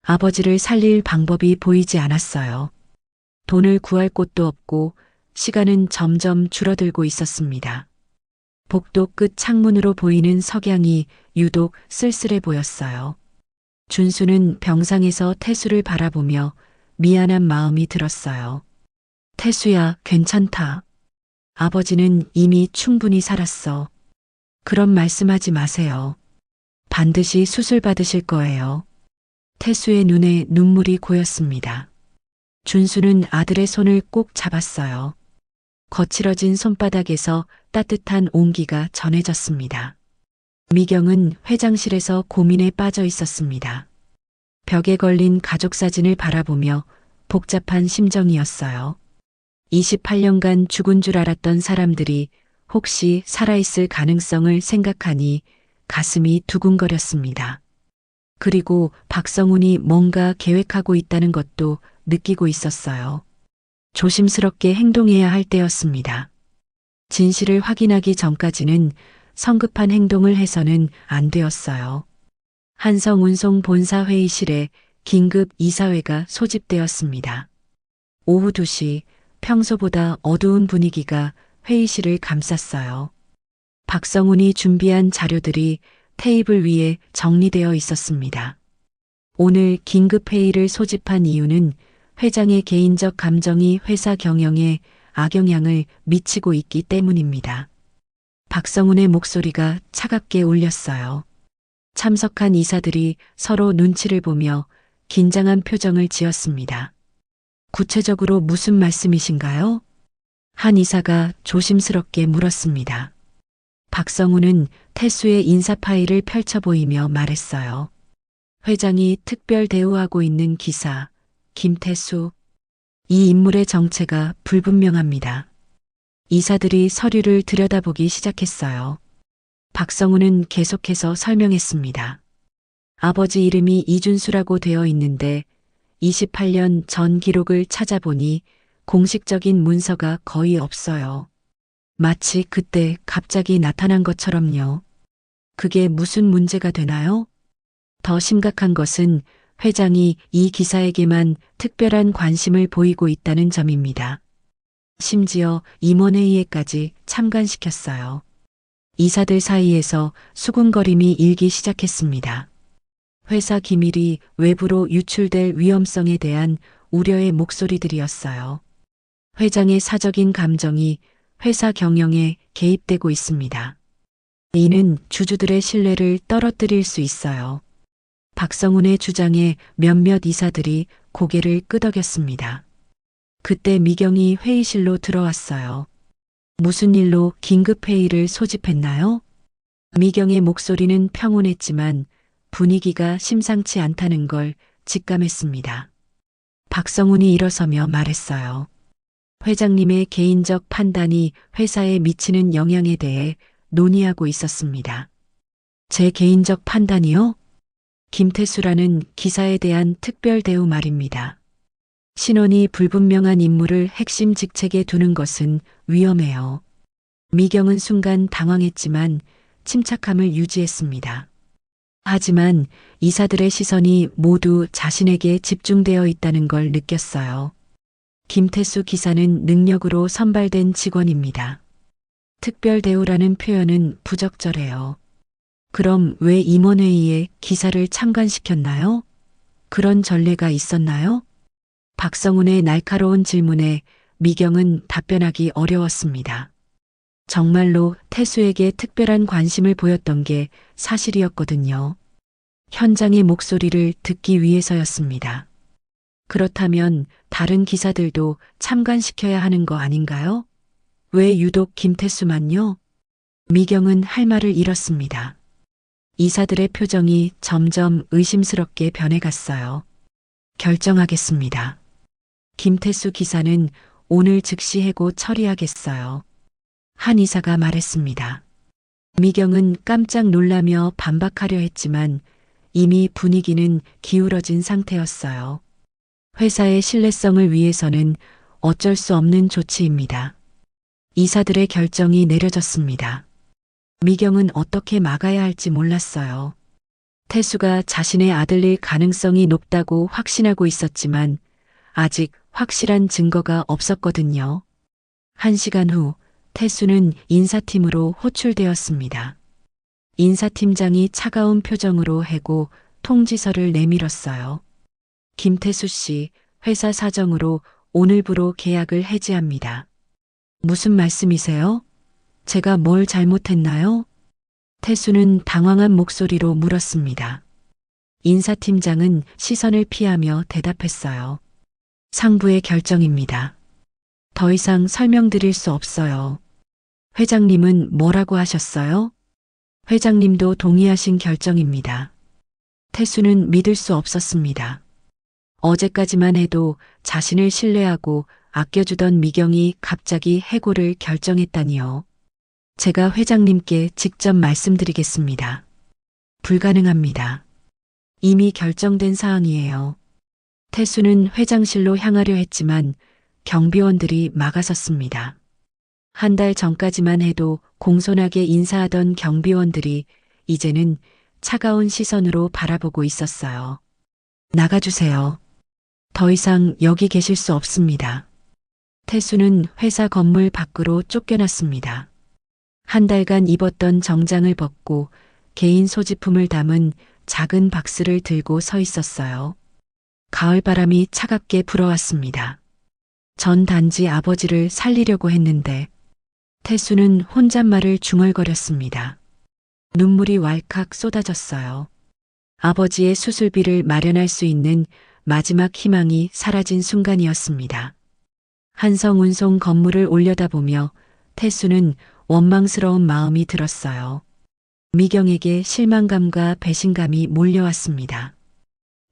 아버지를 살릴 방법이 보이지 않았어요. 돈을 구할 곳도 없고 시간은 점점 줄어들고 있었습니다. 복도 끝 창문으로 보이는 석양이 유독 쓸쓸해 보였어요. 준수는 병상에서 태수를 바라보며 미안한 마음이 들었어요. 태수야, 괜찮다. 아버지는 이미 충분히 살았어. 그런 말씀하지 마세요. 반드시 수술 받으실 거예요. 태수의 눈에 눈물이 고였습니다. 준수는 아들의 손을 꼭 잡았어요. 거칠어진 손바닥에서 따뜻한 온기가 전해졌습니다. 미경은 회장실에서 고민에 빠져 있었습니다. 벽에 걸린 가족 사진을 바라보며 복잡한 심정이었어요. 28년간 죽은 줄 알았던 사람들이 혹시 살아있을 가능성을 생각하니 가슴이 두근거렸습니다. 그리고 박성훈이 뭔가 계획하고 있다는 것도 느끼고 있었어요. 조심스럽게 행동해야 할 때였습니다. 진실을 확인하기 전까지는 성급한 행동을 해서는 안 되었어요. 한성운송 본사 회의실에 긴급 이사회가 소집되었습니다. 오후 2시 평소보다 어두운 분위기가 회의실을 감쌌어요. 박성훈이 준비한 자료들이 테이블 위에 정리되어 있었습니다. 오늘 긴급 회의를 소집한 이유는 회장의 개인적 감정이 회사 경영에 악영향을 미치고 있기 때문입니다. 박성훈의 목소리가 차갑게 울렸어요. 참석한 이사들이 서로 눈치를 보며 긴장한 표정을 지었습니다. 구체적으로 무슨 말씀이신가요? 한 이사가 조심스럽게 물었습니다. 박성훈은 태수의 인사 파일을 펼쳐 보이며 말했어요. 회장이 특별 대우하고 있는 기사, 김태수. 이 인물의 정체가 불분명합니다. 이사들이 서류를 들여다보기 시작했어요. 박성훈은 계속해서 설명했습니다. 아버지 이름이 이준수라고 되어 있는데 28년 전 기록을 찾아보니 공식적인 문서가 거의 없어요. 마치 그때 갑자기 나타난 것처럼요. 그게 무슨 문제가 되나요? 더 심각한 것은 회장이 이 기사에게만 특별한 관심을 보이고 있다는 점입니다. 심지어 임원회의에까지 참관시켰어요. 이사들 사이에서 수군거림이 일기 시작했습니다. 회사 기밀이 외부로 유출될 위험성에 대한 우려의 목소리들이었어요. 회장의 사적인 감정이 회사 경영에 개입되고 있습니다. 이는 주주들의 신뢰를 떨어뜨릴 수 있어요. 박성훈의 주장에 몇몇 이사들이 고개를 끄덕였습니다. 그때 미경이 회의실로 들어왔어요. 무슨 일로 긴급회의를 소집했나요? 미경의 목소리는 평온했지만 분위기가 심상치 않다는 걸 직감했습니다. 박성훈이 일어서며 말했어요. 회장님의 개인적 판단이 회사에 미치는 영향에 대해 논의하고 있었습니다. 제 개인적 판단이요? 김태수라는 기사에 대한 특별 대우 말입니다. 신원이 불분명한 인물을 핵심 직책에 두는 것은 위험해요. 미경은 순간 당황했지만 침착함을 유지했습니다. 하지만 이사들의 시선이 모두 자신에게 집중되어 있다는 걸 느꼈어요. 김태수 기사는 능력으로 선발된 직원입니다. 특별 대우라는 표현은 부적절해요. 그럼 왜 임원회의에 기사를 참관시켰나요? 그런 전례가 있었나요? 박성훈의 날카로운 질문에 미경은 답변하기 어려웠습니다. 정말로 태수에게 특별한 관심을 보였던 게 사실이었거든요. 현장의 목소리를 듣기 위해서였습니다. 그렇다면 다른 기사들도 참관시켜야 하는 거 아닌가요? 왜 유독 김태수만요? 미경은 할 말을 잃었습니다. 이사들의 표정이 점점 의심스럽게 변해갔어요. 결정하겠습니다. 김태수 기사는 오늘 즉시 해고 처리하겠어요. 한 이사가 말했습니다. 미경은 깜짝 놀라며 반박하려 했지만 이미 분위기는 기울어진 상태였어요. 회사의 신뢰성을 위해서는 어쩔 수 없는 조치입니다. 이사들의 결정이 내려졌습니다. 미경은 어떻게 막아야 할지 몰랐어요. 태수가 자신의 아들일 가능성이 높다고 확신하고 있었지만 아직 확실한 증거가 없었거든요. 1시간 후 태수는 인사팀으로 호출되었습니다. 인사팀장이 차가운 표정으로 해고 통지서를 내밀었어요. 김태수 씨, 회사 사정으로 오늘부로 계약을 해지합니다. 무슨 말씀이세요? 제가 뭘 잘못했나요? 태수는 당황한 목소리로 물었습니다. 인사팀장은 시선을 피하며 대답했어요. 상부의 결정입니다. 더 이상 설명드릴 수 없어요. 회장님은 뭐라고 하셨어요? 회장님도 동의하신 결정입니다. 태수는 믿을 수 없었습니다. 어제까지만 해도 자신을 신뢰하고 아껴주던 미경이 갑자기 해고를 결정했다니요. 제가 회장님께 직접 말씀드리겠습니다. 불가능합니다. 이미 결정된 사항이에요. 태수는 회장실로 향하려 했지만 경비원들이 막아섰습니다. 한 달 전까지만 해도 공손하게 인사하던 경비원들이 이제는 차가운 시선으로 바라보고 있었어요. 나가주세요. 더 이상 여기 계실 수 없습니다. 태수는 회사 건물 밖으로 쫓겨났습니다. 한 달간 입었던 정장을 벗고 개인 소지품을 담은 작은 박스를 들고 서 있었어요. 가을바람이 차갑게 불어왔습니다. 전 단지 아버지를 살리려고 했는데 태수는 혼잣말을 중얼거렸습니다. 눈물이 왈칵 쏟아졌어요. 아버지의 수술비를 마련할 수 있는 마지막 희망이 사라진 순간이었습니다. 한성운송 건물을 올려다보며 태수는 원망스러운 마음이 들었어요. 미경에게 실망감과 배신감이 몰려왔습니다.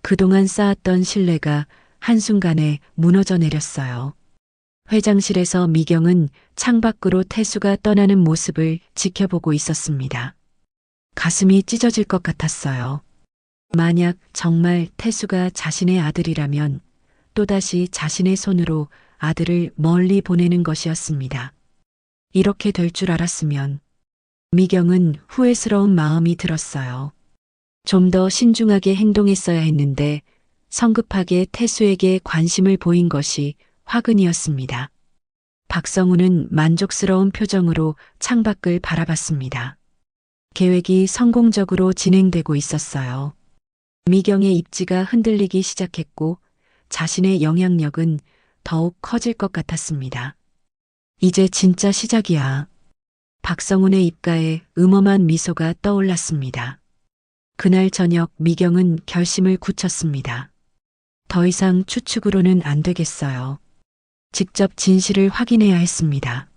그동안 쌓았던 신뢰가 한순간에 무너져 내렸어요. 회장실에서 미경은 창밖으로 태수가 떠나는 모습을 지켜보고 있었습니다. 가슴이 찢어질 것 같았어요. 만약 정말 태수가 자신의 아들이라면 또다시 자신의 손으로 아들을 멀리 보내는 것이었습니다. 이렇게 될 줄 알았으면 미경은 후회스러운 마음이 들었어요. 좀 더 신중하게 행동했어야 했는데 성급하게 태수에게 관심을 보인 것이 화근이었습니다. 박성우는 만족스러운 표정으로 창밖을 바라봤습니다. 계획이 성공적으로 진행되고 있었어요. 미경의 입지가 흔들리기 시작했고 자신의 영향력은 더욱 커질 것 같았습니다. 이제 진짜 시작이야. 박성훈의 입가에 음험한 미소가 떠올랐습니다. 그날 저녁 미경은 결심을 굳혔습니다. 더 이상 추측으로는 안 되겠어요. 직접 진실을 확인해야 했습니다.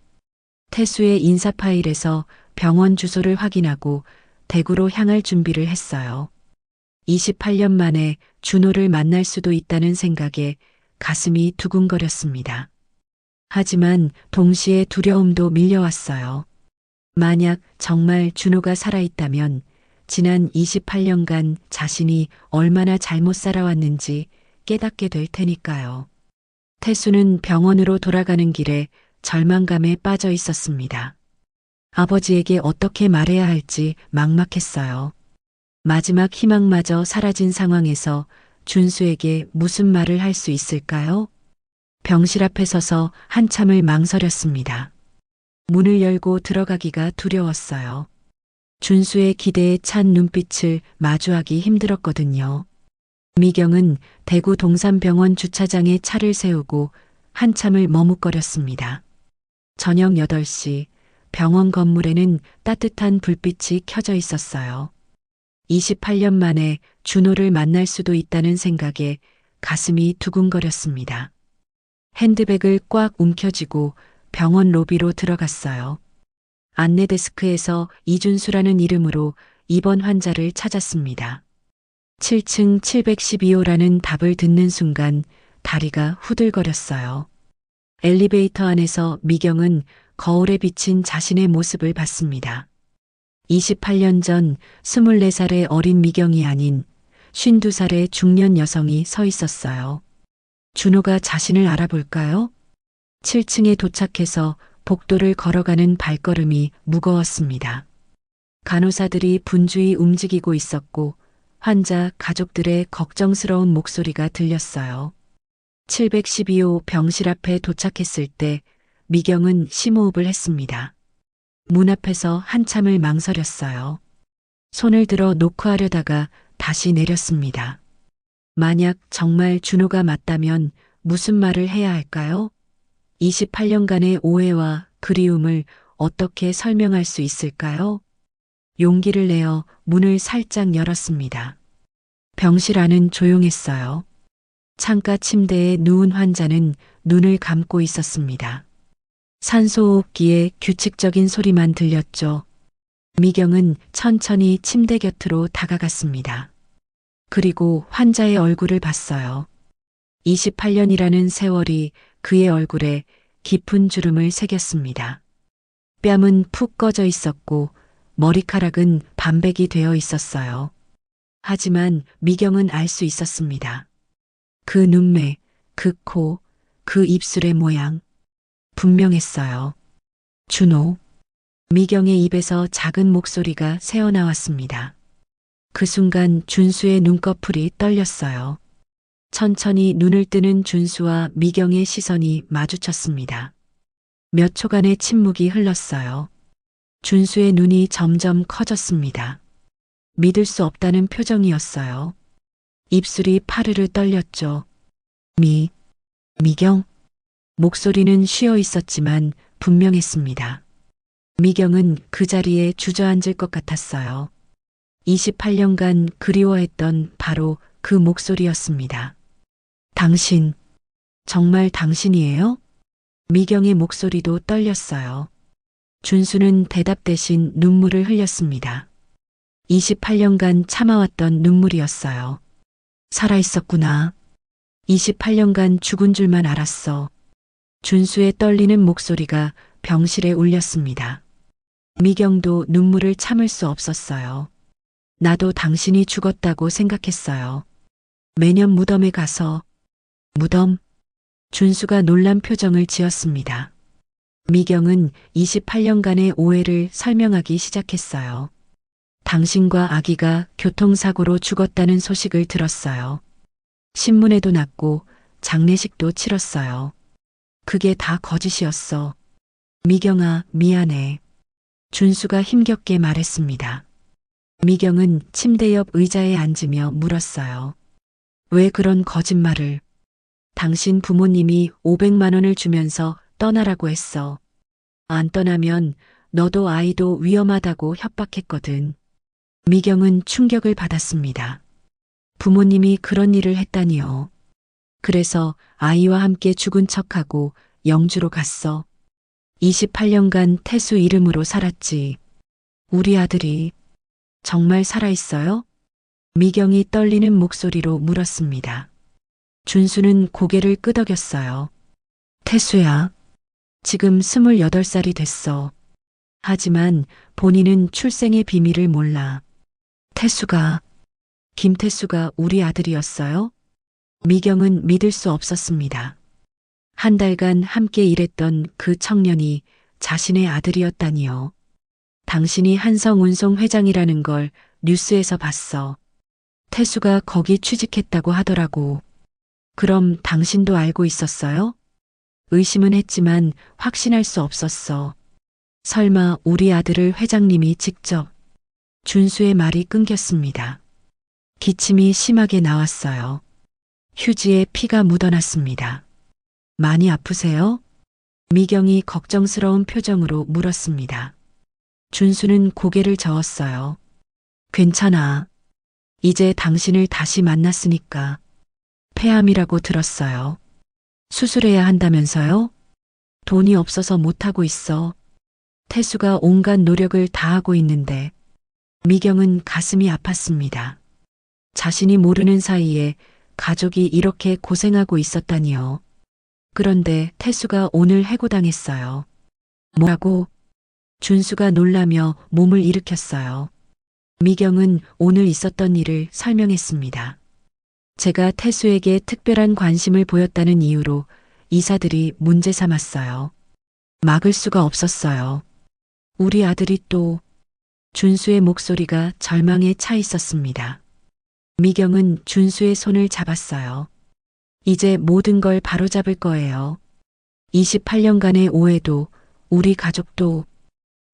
태수의 인사 파일에서 병원 주소를 확인하고 대구로 향할 준비를 했어요. 28년 만에 준호를 만날 수도 있다는 생각에 가슴이 두근거렸습니다. 하지만 동시에 두려움도 밀려왔어요. 만약 정말 준호가 살아있다면 지난 28년간 자신이 얼마나 잘못 살아왔는지 깨닫게 될 테니까요. 태수는 병원으로 돌아가는 길에 절망감에 빠져 있었습니다. 아버지에게 어떻게 말해야 할지 막막했어요. 마지막 희망마저 사라진 상황에서 준수에게 무슨 말을 할 수 있을까요? 병실 앞에 서서 한참을 망설였습니다. 문을 열고 들어가기가 두려웠어요. 준수의 기대에 찬 눈빛을 마주하기 힘들었거든요. 미경은 대구 동산병원 주차장에 차를 세우고 한참을 머뭇거렸습니다. 저녁 8시 병원 건물에는 따뜻한 불빛이 켜져 있었어요. 28년 만에 준호를 만날 수도 있다는 생각에 가슴이 두근거렸습니다. 핸드백을 꽉 움켜쥐고 병원 로비로 들어갔어요. 안내 데스크에서 이준수라는 이름으로 입원 환자를 찾았습니다. 7층 712호라는 답을 듣는 순간 다리가 후들거렸어요. 엘리베이터 안에서 미경은 거울에 비친 자신의 모습을 봤습니다. 28년 전 24살의 어린 미경이 아닌 52살의 중년 여성이 서 있었어요. 준호가 자신을 알아볼까요? 7층에 도착해서 복도를 걸어가는 발걸음이 무거웠습니다. 간호사들이 분주히 움직이고 있었고 환자 가족들의 걱정스러운 목소리가 들렸어요. 712호 병실 앞에 도착했을 때 미경은 심호흡을 했습니다. 문 앞에서 한참을 망설였어요. 손을 들어 놓고 하려다가 다시 내렸습니다. 만약 정말 준호가 맞다면 무슨 말을 해야 할까요? 28년간의 오해와 그리움을 어떻게 설명할 수 있을까요? 용기를 내어 문을 살짝 열었습니다. 병실 안은 조용했어요. 창가 침대에 누운 환자는 눈을 감고 있었습니다. 산소호흡기에 규칙적인 소리만 들렸죠. 미경은 천천히 침대 곁으로 다가갔습니다. 그리고 환자의 얼굴을 봤어요. 28년이라는 세월이 그의 얼굴에 깊은 주름을 새겼습니다. 뺨은 푹 꺼져 있었고 머리카락은 반백이 되어 있었어요. 하지만 미경은 알 수 있었습니다. 그 눈매, 그 코, 그 입술의 모양. 분명했어요. 준호. 미경의 입에서 작은 목소리가 새어나왔습니다. 그 순간 준수의 눈꺼풀이 떨렸어요. 천천히 눈을 뜨는 준수와 미경의 시선이 마주쳤습니다. 몇 초간의 침묵이 흘렀어요. 준수의 눈이 점점 커졌습니다. 믿을 수 없다는 표정이었어요. 입술이 파르르 떨렸죠. 미경? 목소리는 쉬어 있었지만 분명했습니다. 미경은 그 자리에 주저앉을 것 같았어요. 28년간 그리워했던 바로 그 목소리였습니다. 당신, 정말 당신이에요? 미경의 목소리도 떨렸어요. 준수는 대답 대신 눈물을 흘렸습니다. 28년간 참아왔던 눈물이었어요. 살아있었구나. 28년간 죽은 줄만 알았어. 준수의 떨리는 목소리가 병실에 울렸습니다. 미경도 눈물을 참을 수 없었어요. 나도 당신이 죽었다고 생각했어요. 매년 무덤에 가서. 무덤? 준수가 놀란 표정을 지었습니다. 미경은 28년간의 오해를 설명하기 시작했어요. 당신과 아기가 교통사고로 죽었다는 소식을 들었어요. 신문에도 났고 장례식도 치렀어요. 그게 다 거짓이었어. 미경아, 미안해. 준수가 힘겹게 말했습니다. 미경은 침대 옆 의자에 앉으며 물었어요. 왜 그런 거짓말을? 당신 부모님이 500만 원을 주면서 떠나라고 했어. 안 떠나면 너도 아이도 위험하다고 협박했거든. 미경은 충격을 받았습니다. 부모님이 그런 일을 했다니요. 그래서 아이와 함께 죽은 척하고 영주로 갔어. 28년간 태수 이름으로 살았지. 우리 아들이 정말 살아있어요? 미경이 떨리는 목소리로 물었습니다. 준수는 고개를 끄덕였어요. 태수야, 지금 28살이 됐어. 하지만 본인은 출생의 비밀을 몰라. 태수가, 김태수가 우리 아들이었어요? 미경은 믿을 수 없었습니다. 한 달간 함께 일했던 그 청년이 자신의 아들이었다니요. 당신이 한성운송 회장이라는 걸 뉴스에서 봤어. 태수가 거기 취직했다고 하더라고. 그럼 당신도 알고 있었어요? 의심은 했지만 확신할 수 없었어. 설마 우리 아들을 회장님이 직접. 준수의 말이 끊겼습니다. 기침이 심하게 나왔어요. 휴지에 피가 묻어났습니다. 많이 아프세요? 미경이 걱정스러운 표정으로 물었습니다. 준수는 고개를 저었어요. 괜찮아. 이제 당신을 다시 만났으니까. 폐암이라고 들었어요. 수술해야 한다면서요? 돈이 없어서 못하고 있어. 태수가 온갖 노력을 다하고 있는데 미경은 가슴이 아팠습니다. 자신이 모르는 사이에 가족이 이렇게 고생하고 있었다니요. 그런데 태수가 오늘 해고당했어요. 뭐라고? 준수가 놀라며 몸을 일으켰어요. 미경은 오늘 있었던 일을 설명했습니다. 제가 태수에게 특별한 관심을 보였다는 이유로 이사들이 문제 삼았어요. 막을 수가 없었어요. 우리 아들이 또 준수의 목소리가 절망에 차 있었습니다. 미경은 준수의 손을 잡았어요. 이제 모든 걸 바로잡을 거예요. 28년간의 오해도 우리 가족도.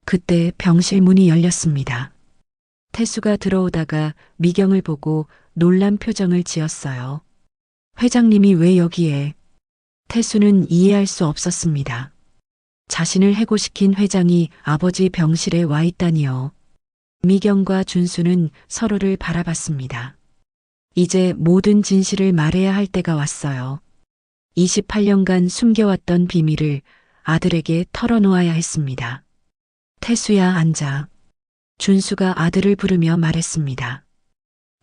그때 병실 문이 열렸습니다. 태수가 들어오다가 미경을 보고 놀란 표정을 지었어요. 회장님이 왜 여기에? 태수는 이해할 수 없었습니다. 자신을 해고시킨 회장이 아버지 병실에 와 있다니요. 미경과 준수는 서로를 바라봤습니다. 이제 모든 진실을 말해야 할 때가 왔어요. 28년간 숨겨왔던 비밀을 아들에게 털어놓아야 했습니다. 태수야, 앉아. 준수가 아들을 부르며 말했습니다.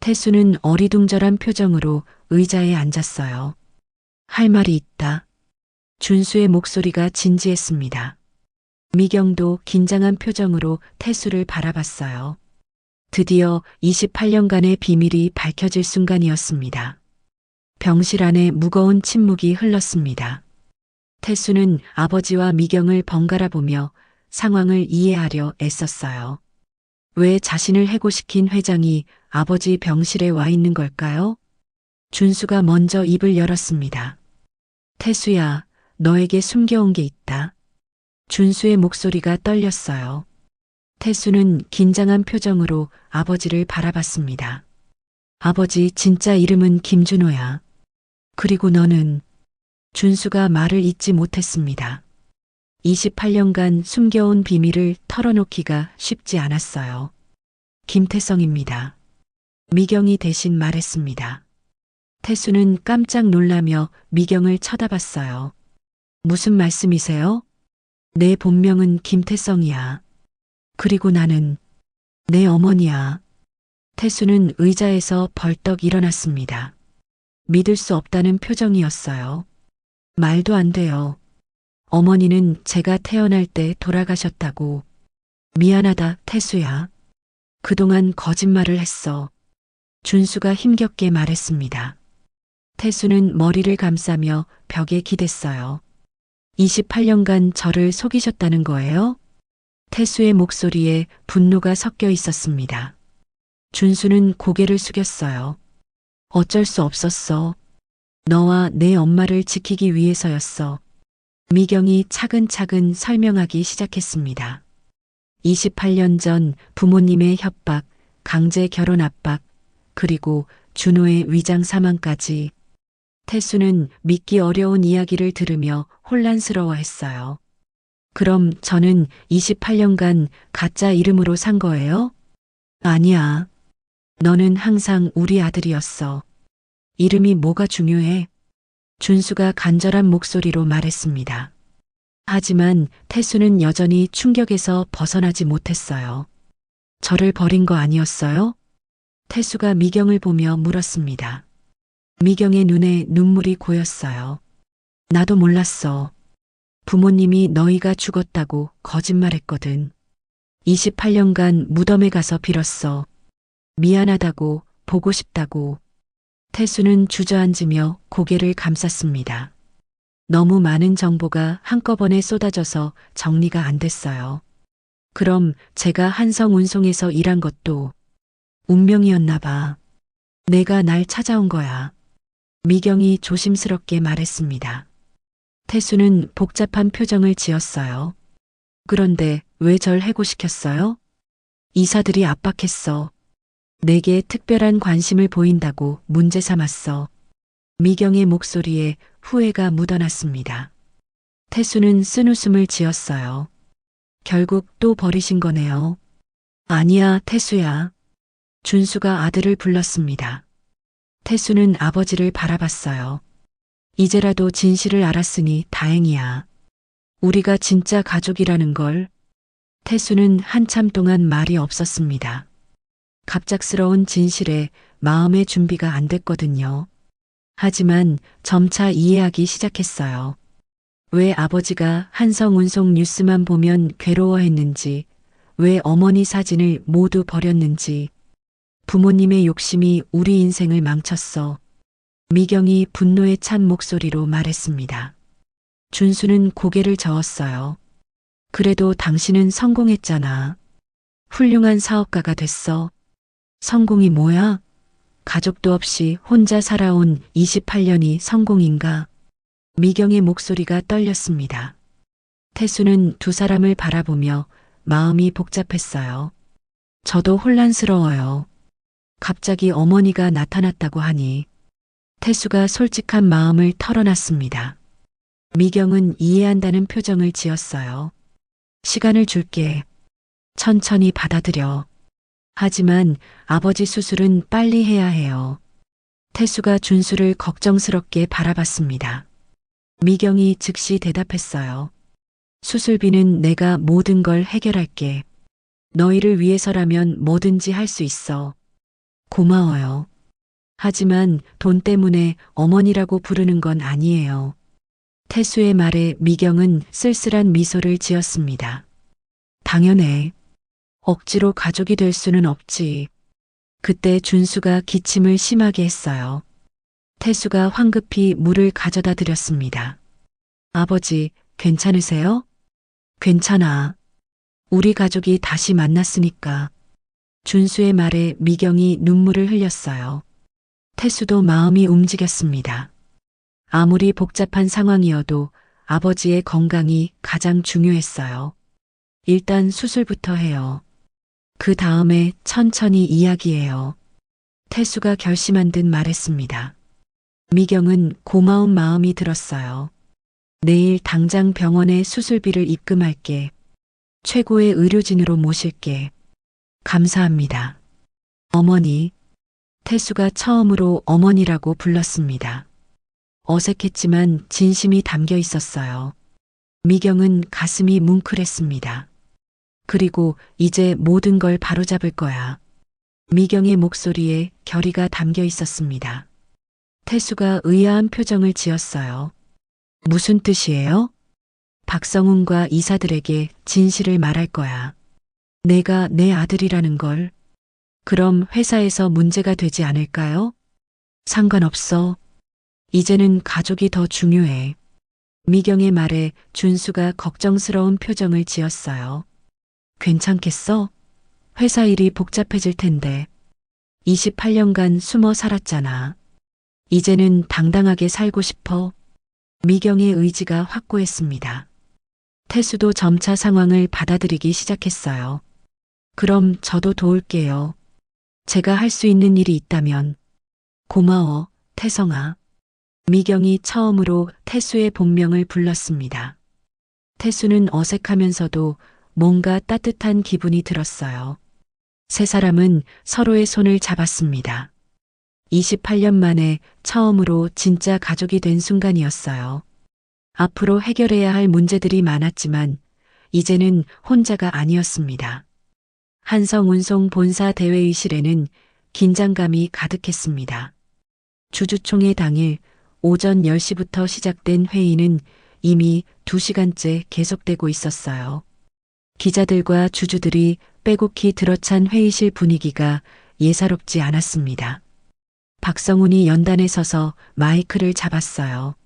태수는 어리둥절한 표정으로 의자에 앉았어요. 할 말이 있다. 준수의 목소리가 진지했습니다. 미경도 긴장한 표정으로 태수를 바라봤어요. 드디어 28년간의 비밀이 밝혀질 순간이었습니다. 병실 안에 무거운 침묵이 흘렀습니다. 태수는 아버지와 미경을 번갈아 보며 상황을 이해하려 애썼어요. 왜 자신을 해고시킨 회장이 아버지 병실에 와 있는 걸까요? 준수가 먼저 입을 열었습니다. 태수야, 너에게 숨겨온 게 있다. 준수의 목소리가 떨렸어요. 태수는 긴장한 표정으로 아버지를 바라봤습니다. 아버지, 진짜 이름은 김준호야. 그리고 너는? 준수가 말을 잇지 못했습니다. 28년간 숨겨온 비밀을 털어놓기가 쉽지 않았어요. 김태성입니다. 미경이 대신 말했습니다. 태수는 깜짝 놀라며 미경을 쳐다봤어요. 무슨 말씀이세요? 내 본명은 김태성이야. 그리고 나는 내 어머니야. 태수는 의자에서 벌떡 일어났습니다. 믿을 수 없다는 표정이었어요. 말도 안 돼요. 어머니는 제가 태어날 때 돌아가셨다고. 미안하다, 태수야. 그동안 거짓말을 했어. 준수가 힘겹게 말했습니다. 태수는 머리를 감싸며 벽에 기댔어요. 28년간 저를 속이셨다는 거예요? 태수의 목소리에 분노가 섞여 있었습니다. 준수는 고개를 숙였어요. 어쩔 수 없었어. 너와 내 엄마를 지키기 위해서였어. 미경이 차근차근 설명하기 시작했습니다. 28년 전 부모님의 협박, 강제 결혼 압박, 그리고 준호의 위장 사망까지. 태수는 믿기 어려운 이야기를 들으며 혼란스러워했어요. 그럼 저는 28년간 가짜 이름으로 산 거예요? 아니야. 너는 항상 우리 아들이었어. 이름이 뭐가 중요해? 준수가 간절한 목소리로 말했습니다. 하지만 태수는 여전히 충격에서 벗어나지 못했어요. 저를 버린 거 아니었어요? 태수가 미경을 보며 물었습니다. 미경의 눈에 눈물이 고였어요. 나도 몰랐어. 부모님이 너희가 죽었다고 거짓말했거든. 28년간 무덤에 가서 빌었어. 미안하다고, 보고 싶다고. 태수는 주저앉으며 고개를 감쌌습니다. 너무 많은 정보가 한꺼번에 쏟아져서 정리가 안 됐어요. 그럼 제가 한성운송에서 일한 것도 운명이었나 봐. 내가 날 찾아온 거야. 미경이 조심스럽게 말했습니다. 태수는 복잡한 표정을 지었어요. 그런데 왜 절 해고시켰어요? 이사들이 압박했어. 내게 특별한 관심을 보인다고 문제 삼았어. 미경의 목소리에 후회가 묻어났습니다. 태수는 쓴웃음을 지었어요. 결국 또 버리신 거네요. 아니야, 태수야. 준수가 아들을 불렀습니다. 태수는 아버지를 바라봤어요. 이제라도 진실을 알았으니 다행이야. 우리가 진짜 가족이라는 걸. 태수는 한참 동안 말이 없었습니다. 갑작스러운 진실에 마음의 준비가 안 됐거든요. 하지만 점차 이해하기 시작했어요. 왜 아버지가 한성운송 뉴스만 보면 괴로워했는지, 왜 어머니 사진을 모두 버렸는지, 부모님의 욕심이 우리 인생을 망쳤어. 미경이 분노에 찬 목소리로 말했습니다. 준수는 고개를 저었어요. 그래도 당신은 성공했잖아. 훌륭한 사업가가 됐어. 성공이 뭐야? 가족도 없이 혼자 살아온 28년이 성공인가? 미경의 목소리가 떨렸습니다. 태수는 두 사람을 바라보며 마음이 복잡했어요. 저도 혼란스러워요. 갑자기 어머니가 나타났다고 하니 태수가 솔직한 마음을 털어놨습니다. 미경은 이해한다는 표정을 지었어요. 시간을 줄게. 천천히 받아들여. 하지만 아버지 수술은 빨리 해야 해요. 태수가 준수를 걱정스럽게 바라봤습니다. 미경이 즉시 대답했어요. 수술비는 내가 모든 걸 해결할게. 너희를 위해서라면 뭐든지 할 수 있어. 고마워요. 하지만 돈 때문에 어머니라고 부르는 건 아니에요. 태수의 말에 미경은 쓸쓸한 미소를 지었습니다. 당연해. 억지로 가족이 될 수는 없지. 그때 준수가 기침을 심하게 했어요. 태수가 황급히 물을 가져다 드렸습니다. 아버지, 괜찮으세요? 괜찮아. 우리 가족이 다시 만났으니까. 준수의 말에 미경이 눈물을 흘렸어요. 태수도 마음이 움직였습니다. 아무리 복잡한 상황이어도 아버지의 건강이 가장 중요했어요. 일단 수술부터 해요. 그 다음에 천천히 이야기해요. 태수가 결심한 듯 말했습니다. 미경은 고마운 마음이 들었어요. 내일 당장 병원에 수술비를 입금할게. 최고의 의료진으로 모실게. 감사합니다. 어머니. 태수가 처음으로 어머니라고 불렀습니다. 어색했지만 진심이 담겨 있었어요. 미경은 가슴이 뭉클했습니다. 그리고 이제 모든 걸 바로잡을 거야. 미경의 목소리에 결의가 담겨 있었습니다. 태수가 의아한 표정을 지었어요. 무슨 뜻이에요? 박성훈과 이사들에게 진실을 말할 거야. 내가 내 아들이라는 걸. 그럼 회사에서 문제가 되지 않을까요? 상관없어. 이제는 가족이 더 중요해. 미경의 말에 준수가 걱정스러운 표정을 지었어요. 괜찮겠어? 회사 일이 복잡해질 텐데. 28년간 숨어 살았잖아. 이제는 당당하게 살고 싶어. 미경의 의지가 확고했습니다. 태수도 점차 상황을 받아들이기 시작했어요. 그럼 저도 도울게요. 제가 할 수 있는 일이 있다면. 고마워, 태성아. 미경이 처음으로 태수의 본명을 불렀습니다. 태수는 어색하면서도 뭔가 따뜻한 기분이 들었어요. 세 사람은 서로의 손을 잡았습니다. 28년 만에 처음으로 진짜 가족이 된 순간이었어요. 앞으로 해결해야 할 문제들이 많았지만 이제는 혼자가 아니었습니다. 한성운송 본사 대회의실에는 긴장감이 가득했습니다. 주주총회 당일 오전 10시부터 시작된 회의는 이미 2시간째 계속되고 있었어요. 기자들과 주주들이 빼곡히 들어찬 회의실 분위기가 예사롭지 않았습니다. 박성훈이 연단에 서서 마이크를 잡았어요.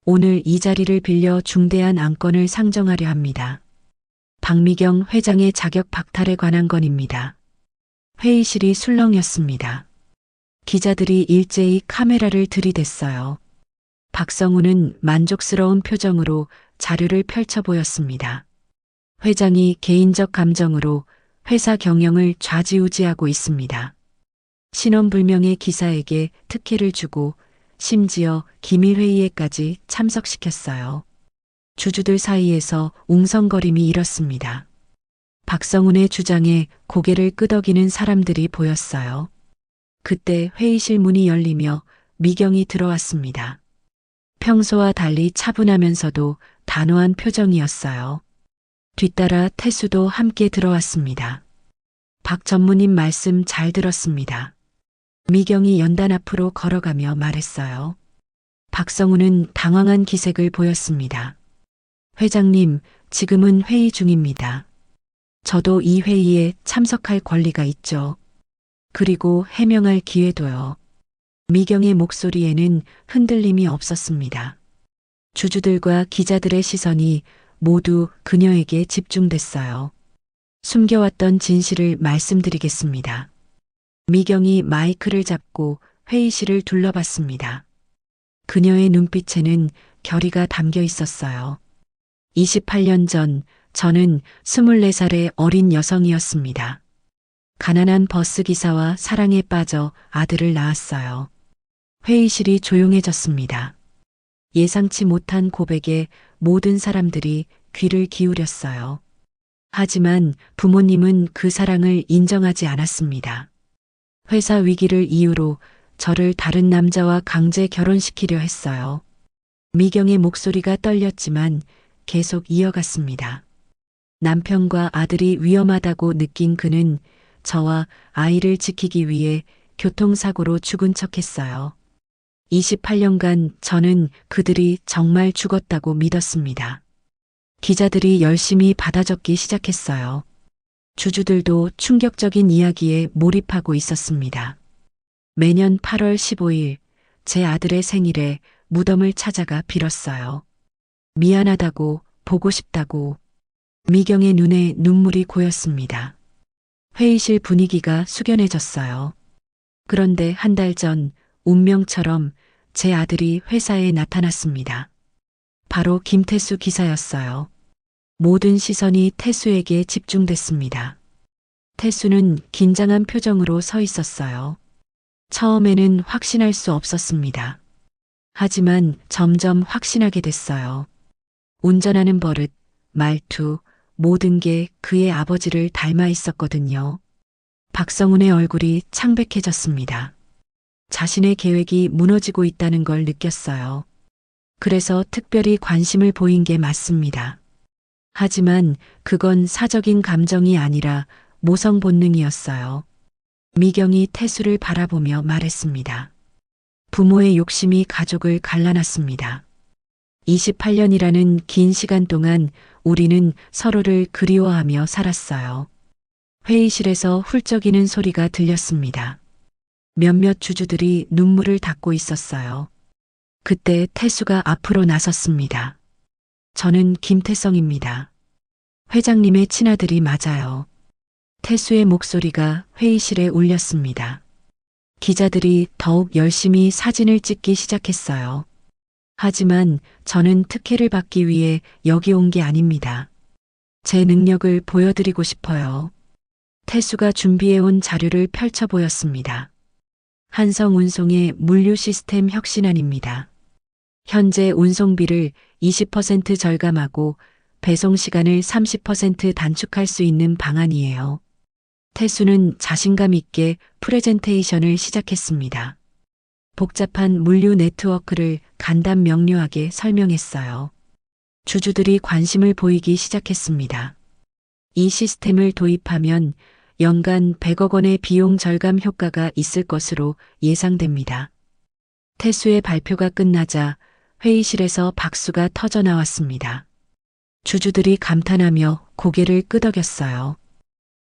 오늘 이 자리를 빌려 중대한 안건을 상정하려 합니다. 박미경 회장의 자격 박탈에 관한 건입니다. 회의실이 술렁였습니다. 기자들이 일제히 카메라를 들이댔어요. 박성훈은 만족스러운 표정으로 자료를 펼쳐 보였습니다. 회장이 개인적 감정으로 회사 경영을 좌지우지하고 있습니다. 신원불명의 기사에게 특혜를 주고 심지어 기밀회의에까지 참석시켰어요. 주주들 사이에서 웅성거림이 일었습니다. 박성훈의 주장에 고개를 끄덕이는 사람들이 보였어요. 그때 회의실 문이 열리며 미경이 들어왔습니다. 평소와 달리 차분하면서도 단호한 표정이었어요. 뒤따라 태수도 함께 들어왔습니다. 박 전무님 말씀 잘 들었습니다. 미경이 연단 앞으로 걸어가며 말했어요. 박성우는 당황한 기색을 보였습니다. 회장님, 지금은 회의 중입니다. 저도 이 회의에 참석할 권리가 있죠. 그리고 해명할 기회도요. 미경의 목소리에는 흔들림이 없었습니다. 주주들과 기자들의 시선이 모두 그녀에게 집중됐어요. 숨겨왔던 진실을 말씀드리겠습니다. 미경이 마이크를 잡고 회의실을 둘러봤습니다. 그녀의 눈빛에는 결의가 담겨 있었어요. 28년 전 저는 24살의 어린 여성이었습니다. 가난한 버스 기사와 사랑에 빠져 아들을 낳았어요. 회의실이 조용해졌습니다. 예상치 못한 고백에 모든 사람들이 귀를 기울였어요. 하지만 부모님은 그 사랑을 인정하지 않았습니다. 회사 위기를 이유로 저를 다른 남자와 강제 결혼시키려 했어요. 미경의 목소리가 떨렸지만 계속 이어갔습니다. 남편과 아들이 위험하다고 느낀 그는 저와 아이를 지키기 위해 교통사고로 죽은 척했어요. 28년간 저는 그들이 정말 죽었다고 믿었습니다. 기자들이 열심히 받아적기 시작했어요. 주주들도 충격적인 이야기에 몰입하고 있었습니다. 매년 8월 15일 제 아들의 생일에 무덤을 찾아가 빌었어요. 미안하다고, 보고 싶다고. 미경의 눈에 눈물이 고였습니다. 회의실 분위기가 숙연해졌어요. 그런데 한 달 전 운명처럼 제 아들이 회사에 나타났습니다. 바로 김태수 기사였어요. 모든 시선이 태수에게 집중됐습니다. 태수는 긴장한 표정으로 서 있었어요. 처음에는 확신할 수 없었습니다. 하지만 점점 확신하게 됐어요. 운전하는 버릇, 말투, 모든 게 그의 아버지를 닮아 있었거든요. 박성훈의 얼굴이 창백해졌습니다. 자신의 계획이 무너지고 있다는 걸 느꼈어요. 그래서 특별히 관심을 보인 게 맞습니다. 하지만 그건 사적인 감정이 아니라 모성 본능이었어요. 미경이 태수를 바라보며 말했습니다. 부모의 욕심이 가족을 갈라놨습니다. 28년이라는 긴 시간 동안 우리는 서로를 그리워하며 살았어요. 회의실에서 훌쩍이는 소리가 들렸습니다. 몇몇 주주들이 눈물을 닦고 있었어요. 그때 태수가 앞으로 나섰습니다. 저는 김태성입니다. 회장님의 친아들이 맞아요. 태수의 목소리가 회의실에 울렸습니다. 기자들이 더욱 열심히 사진을 찍기 시작했어요. 하지만 저는 특혜를 받기 위해 여기 온 게 아닙니다. 제 능력을 보여드리고 싶어요. 태수가 준비해온 자료를 펼쳐 보였습니다. 한성운송의 물류 시스템 혁신안입니다. 현재 운송비를 20% 절감하고 배송 시간을 30% 단축할 수 있는 방안이에요. 태수는 자신감 있게 프레젠테이션을 시작했습니다. 복잡한 물류 네트워크를 간단 명료하게 설명했어요. 주주들이 관심을 보이기 시작했습니다. 이 시스템을 도입하면 연간 100억 원의 비용 절감 효과가 있을 것으로 예상됩니다. 태수의 발표가 끝나자 회의실에서 박수가 터져 나왔습니다. 주주들이 감탄하며 고개를 끄덕였어요.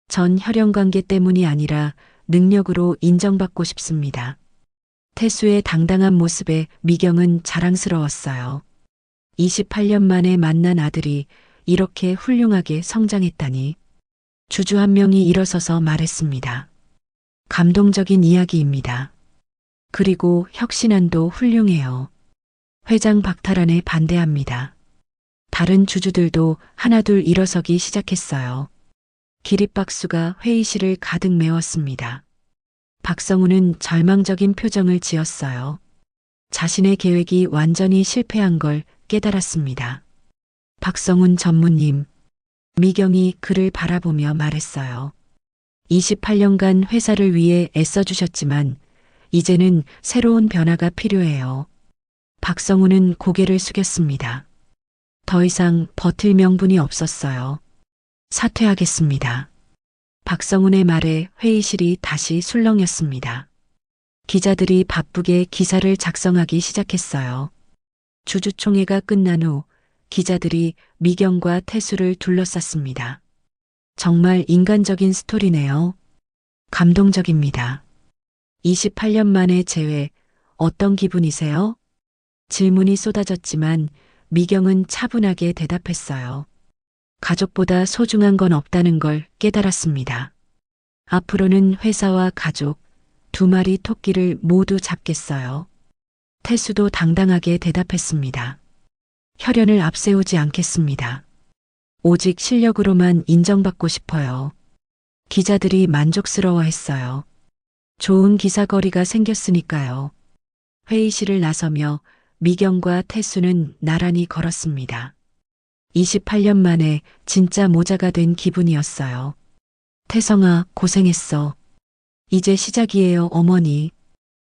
전 혈연관계 때문이 아니라 능력으로 인정받고 싶습니다. 태수의 당당한 모습에 미경은 자랑스러웠어요. 28년 만에 만난 아들이 이렇게 훌륭하게 성장했다니. 주주 한 명이 일어서서 말했습니다. 감동적인 이야기입니다. 그리고 혁신안도 훌륭해요. 회장 박탈안에 반대합니다. 다른 주주들도 하나둘 일어서기 시작했어요. 기립박수가 회의실을 가득 메웠습니다. 박성우는 절망적인 표정을 지었어요. 자신의 계획이 완전히 실패한 걸 깨달았습니다. 박성훈 전무님, 미경이 그를 바라보며 말했어요. 28년간 회사를 위해 애써주셨지만 이제는 새로운 변화가 필요해요. 박성우는 고개를 숙였습니다. 더 이상 버틸 명분이 없었어요. 사퇴하겠습니다. 박성훈의 말에 회의실이 다시 술렁였습니다. 기자들이 바쁘게 기사를 작성하기 시작했어요. 주주총회가 끝난 후 기자들이 미경과 태수를 둘러쌌습니다. 정말 인간적인 스토리네요. 감동적입니다. 28년 만에 재회, 어떤 기분이세요? 질문이 쏟아졌지만 미경은 차분하게 대답했어요. 가족보다 소중한 건 없다는 걸 깨달았습니다. 앞으로는 회사와 가족, 두 마리 토끼를 모두 잡겠어요. 태수도 당당하게 대답했습니다. 혈연을 앞세우지 않겠습니다. 오직 실력으로만 인정받고 싶어요. 기자들이 만족스러워했어요. 좋은 기사거리가 생겼으니까요. 회의실을 나서며 미경과 태수는 나란히 걸었습니다. 28년 만에 진짜 모자가 된 기분이었어요. 태성아, 고생했어. 이제 시작이에요, 어머니.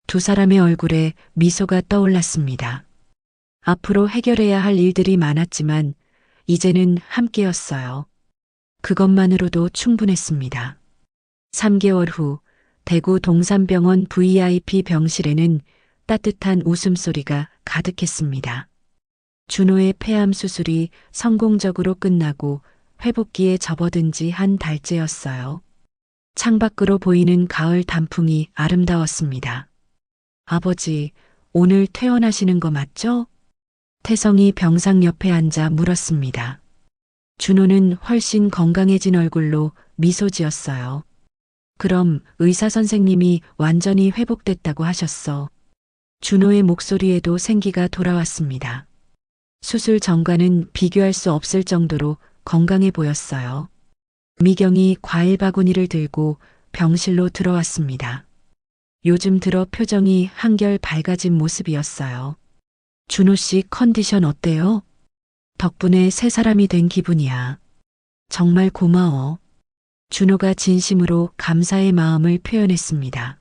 두 사람의 얼굴에 미소가 떠올랐습니다. 앞으로 해결해야 할 일들이 많았지만 이제는 함께였어요. 그것만으로도 충분했습니다. 3개월 후 대구 동산병원 VIP 병실에는 따뜻한 웃음소리가 가득했습니다. 준호의 폐암 수술이 성공적으로 끝나고 회복기에 접어든 지 한 달째였어요. 창밖으로 보이는 가을 단풍이 아름다웠습니다. 아버지, 오늘 퇴원하시는 거 맞죠? 태성이 병상 옆에 앉아 물었습니다. 준호는 훨씬 건강해진 얼굴로 미소 지었어요. 그럼 의사 선생님이 완전히 회복됐다고 하셨어. 준호의 목소리에도 생기가 돌아왔습니다. 수술 전과는 비교할 수 없을 정도로 건강해 보였어요. 미경이 과일 바구니를 들고 병실로 들어왔습니다. 요즘 들어 표정이 한결 밝아진 모습이었어요. 준호 씨 컨디션 어때요? 덕분에 새 사람이 된 기분이야. 정말 고마워. 준호가 진심으로 감사의 마음을 표현했습니다.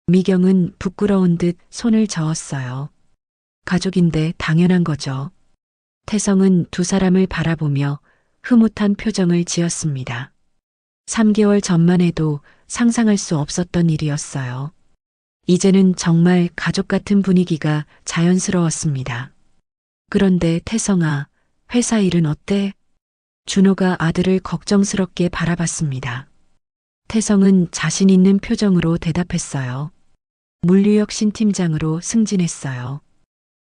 미경은 부끄러운 듯 손을 저었어요. 가족인데 당연한 거죠. 태성은 두 사람을 바라보며 흐뭇한 표정을 지었습니다. 3개월 전만 해도 상상할 수 없었던 일이었어요. 이제는 정말 가족 같은 분위기가 자연스러웠습니다. 그런데 태성아, 회사 일은 어때? 준호가 아들을 걱정스럽게 바라봤습니다. 태성은 자신 있는 표정으로 대답했어요. 물류역 신팀장으로 승진했어요.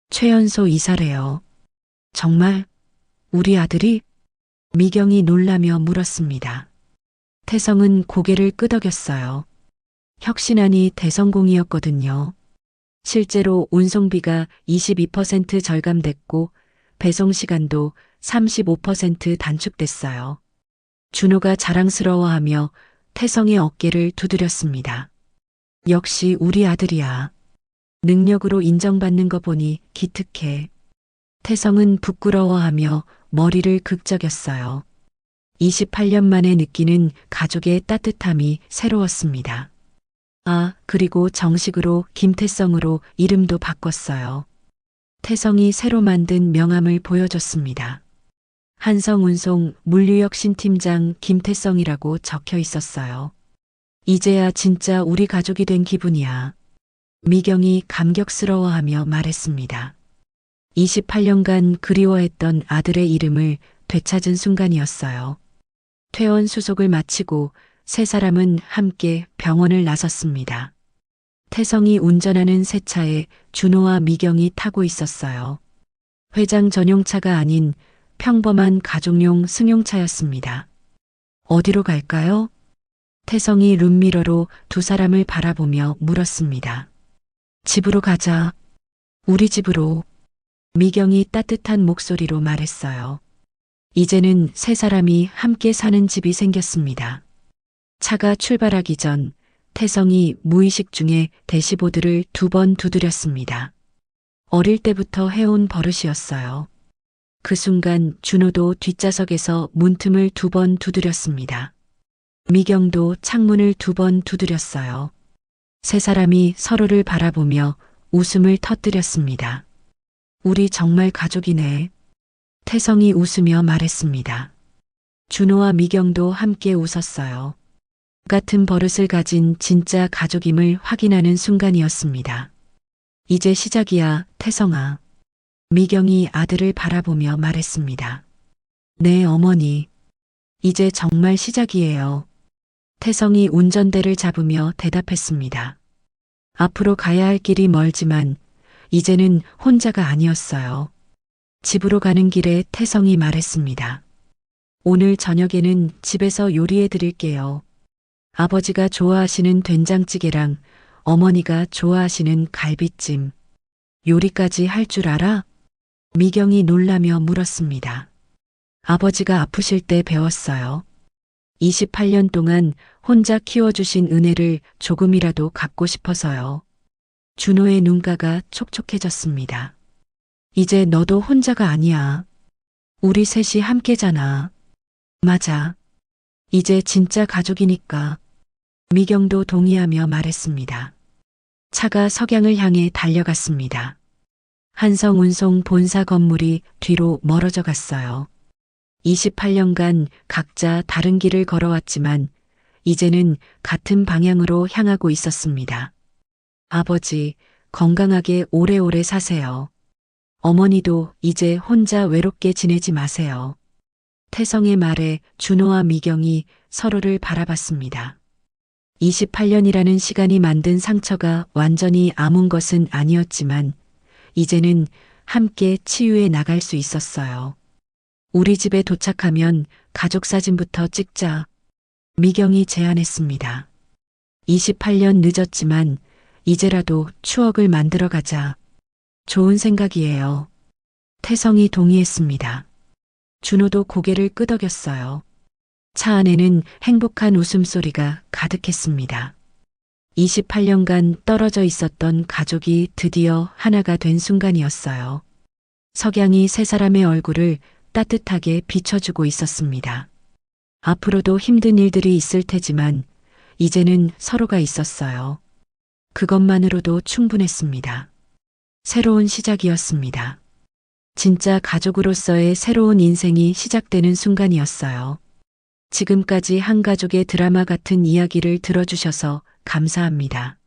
최연소 이사래요. 정말? 우리 아들이? 미경이 놀라며 물었습니다. 태성은 고개를 끄덕였어요. 혁신안이 대성공이었거든요. 실제로 운송비가 22% 절감됐고 배송 시간도 35% 단축됐어요. 준호가 자랑스러워하며 태성의 어깨를 두드렸습니다. 역시 우리 아들이야. 능력으로 인정받는 거 보니 기특해. 태성은 부끄러워하며 머리를 극적였어요. 28년 만에 느끼는 가족의 따뜻함이 새로웠습니다. 아, 그리고 정식으로 김태성으로 이름도 바꿨어요. 태성이 새로 만든 명함을 보여줬습니다. 한성운송 물류역 신팀장 김태성이라고 적혀 있었어요. 이제야 진짜 우리 가족이 된 기분이야. 미경이 감격스러워하며 말했습니다. 28년간 그리워했던 아들의 이름을 되찾은 순간이었어요. 퇴원 수속을 마치고 세 사람은 함께 병원을 나섰습니다. 태성이 운전하는 새 차에 준호와 미경이 타고 있었어요. 회장 전용차가 아닌 평범한 가족용 승용차였습니다. 어디로 갈까요? 태성이 룸미러로 두 사람을 바라보며 물었습니다. 집으로 가자. 우리 집으로. 미경이 따뜻한 목소리로 말했어요. 이제는 세 사람이 함께 사는 집이 생겼습니다. 차가 출발하기 전 태성이 무의식 중에 대시보드를 2번 두드렸습니다. 어릴 때부터 해온 버릇이었어요. 그 순간 준호도 뒷좌석에서 문틈을 2번 두드렸습니다. 미경도 창문을 2번 두드렸어요. 세 사람이 서로를 바라보며 웃음을 터뜨렸습니다. 우리 정말 가족이네. 태성이 웃으며 말했습니다. 준호와 미경도 함께 웃었어요. 같은 버릇을 가진 진짜 가족임을 확인하는 순간이었습니다. 이제 시작이야, 태성아. 미경이 아들을 바라보며 말했습니다. 네, 어머니. 이제 정말 시작이에요. 태성이 운전대를 잡으며 대답했습니다. 앞으로 가야 할 길이 멀지만 이제는 혼자가 아니었어요. 집으로 가는 길에 태성이 말했습니다. 오늘 저녁에는 집에서 요리해 드릴게요. 아버지가 좋아하시는 된장찌개랑 어머니가 좋아하시는 갈비찜. 요리까지 할 줄 알아? 미경이 놀라며 물었습니다. 아버지가 아프실 때 배웠어요. 28년 동안 혼자 키워주신 은혜를 조금이라도 갚고 싶어서요. 준호의 눈가가 촉촉해졌습니다. 이제 너도 혼자가 아니야. 우리 셋이 함께잖아. 맞아. 이제 진짜 가족이니까. 미경도 동의하며 말했습니다. 차가 석양을 향해 달려갔습니다. 한성운송 본사 건물이 뒤로 멀어져 갔어요. 28년간 각자 다른 길을 걸어왔지만 이제는 같은 방향으로 향하고 있었습니다. 아버지, 건강하게 오래오래 사세요. 어머니도 이제 혼자 외롭게 지내지 마세요. 태성의 말에 준호와 미경이 서로를 바라봤습니다. 28년이라는 시간이 만든 상처가 완전히 아문 것은 아니었지만 이제는 함께 치유해 나갈 수 있었어요. 우리 집에 도착하면 가족 사진부터 찍자. 미경이 제안했습니다. 28년 늦었지만 이제라도 추억을 만들어 가자. 좋은 생각이에요. 태성이 동의했습니다. 준호도 고개를 끄덕였어요. 차 안에는 행복한 웃음소리가 가득했습니다. 28년간 떨어져 있었던 가족이 드디어 하나가 된 순간이었어요. 석양이 세 사람의 얼굴을 따뜻하게 비춰주고 있었습니다. 앞으로도 힘든 일들이 있을 테지만 이제는 서로가 있었어요. 그것만으로도 충분했습니다. 새로운 시작이었습니다. 진짜 가족으로서의 새로운 인생이 시작되는 순간이었어요. 지금까지 한 가족의 드라마 같은 이야기를 들어주셔서 감사합니다.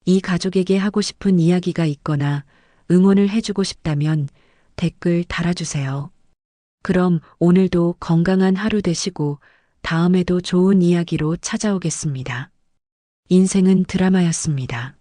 이 가족에게 하고 싶은 이야기가 있거나 응원을 해주고 싶다면 댓글 달아주세요. 그럼 오늘도 건강한 하루 되시고 다음에도 좋은 이야기로 찾아오겠습니다. 인생은 드라마였습니다.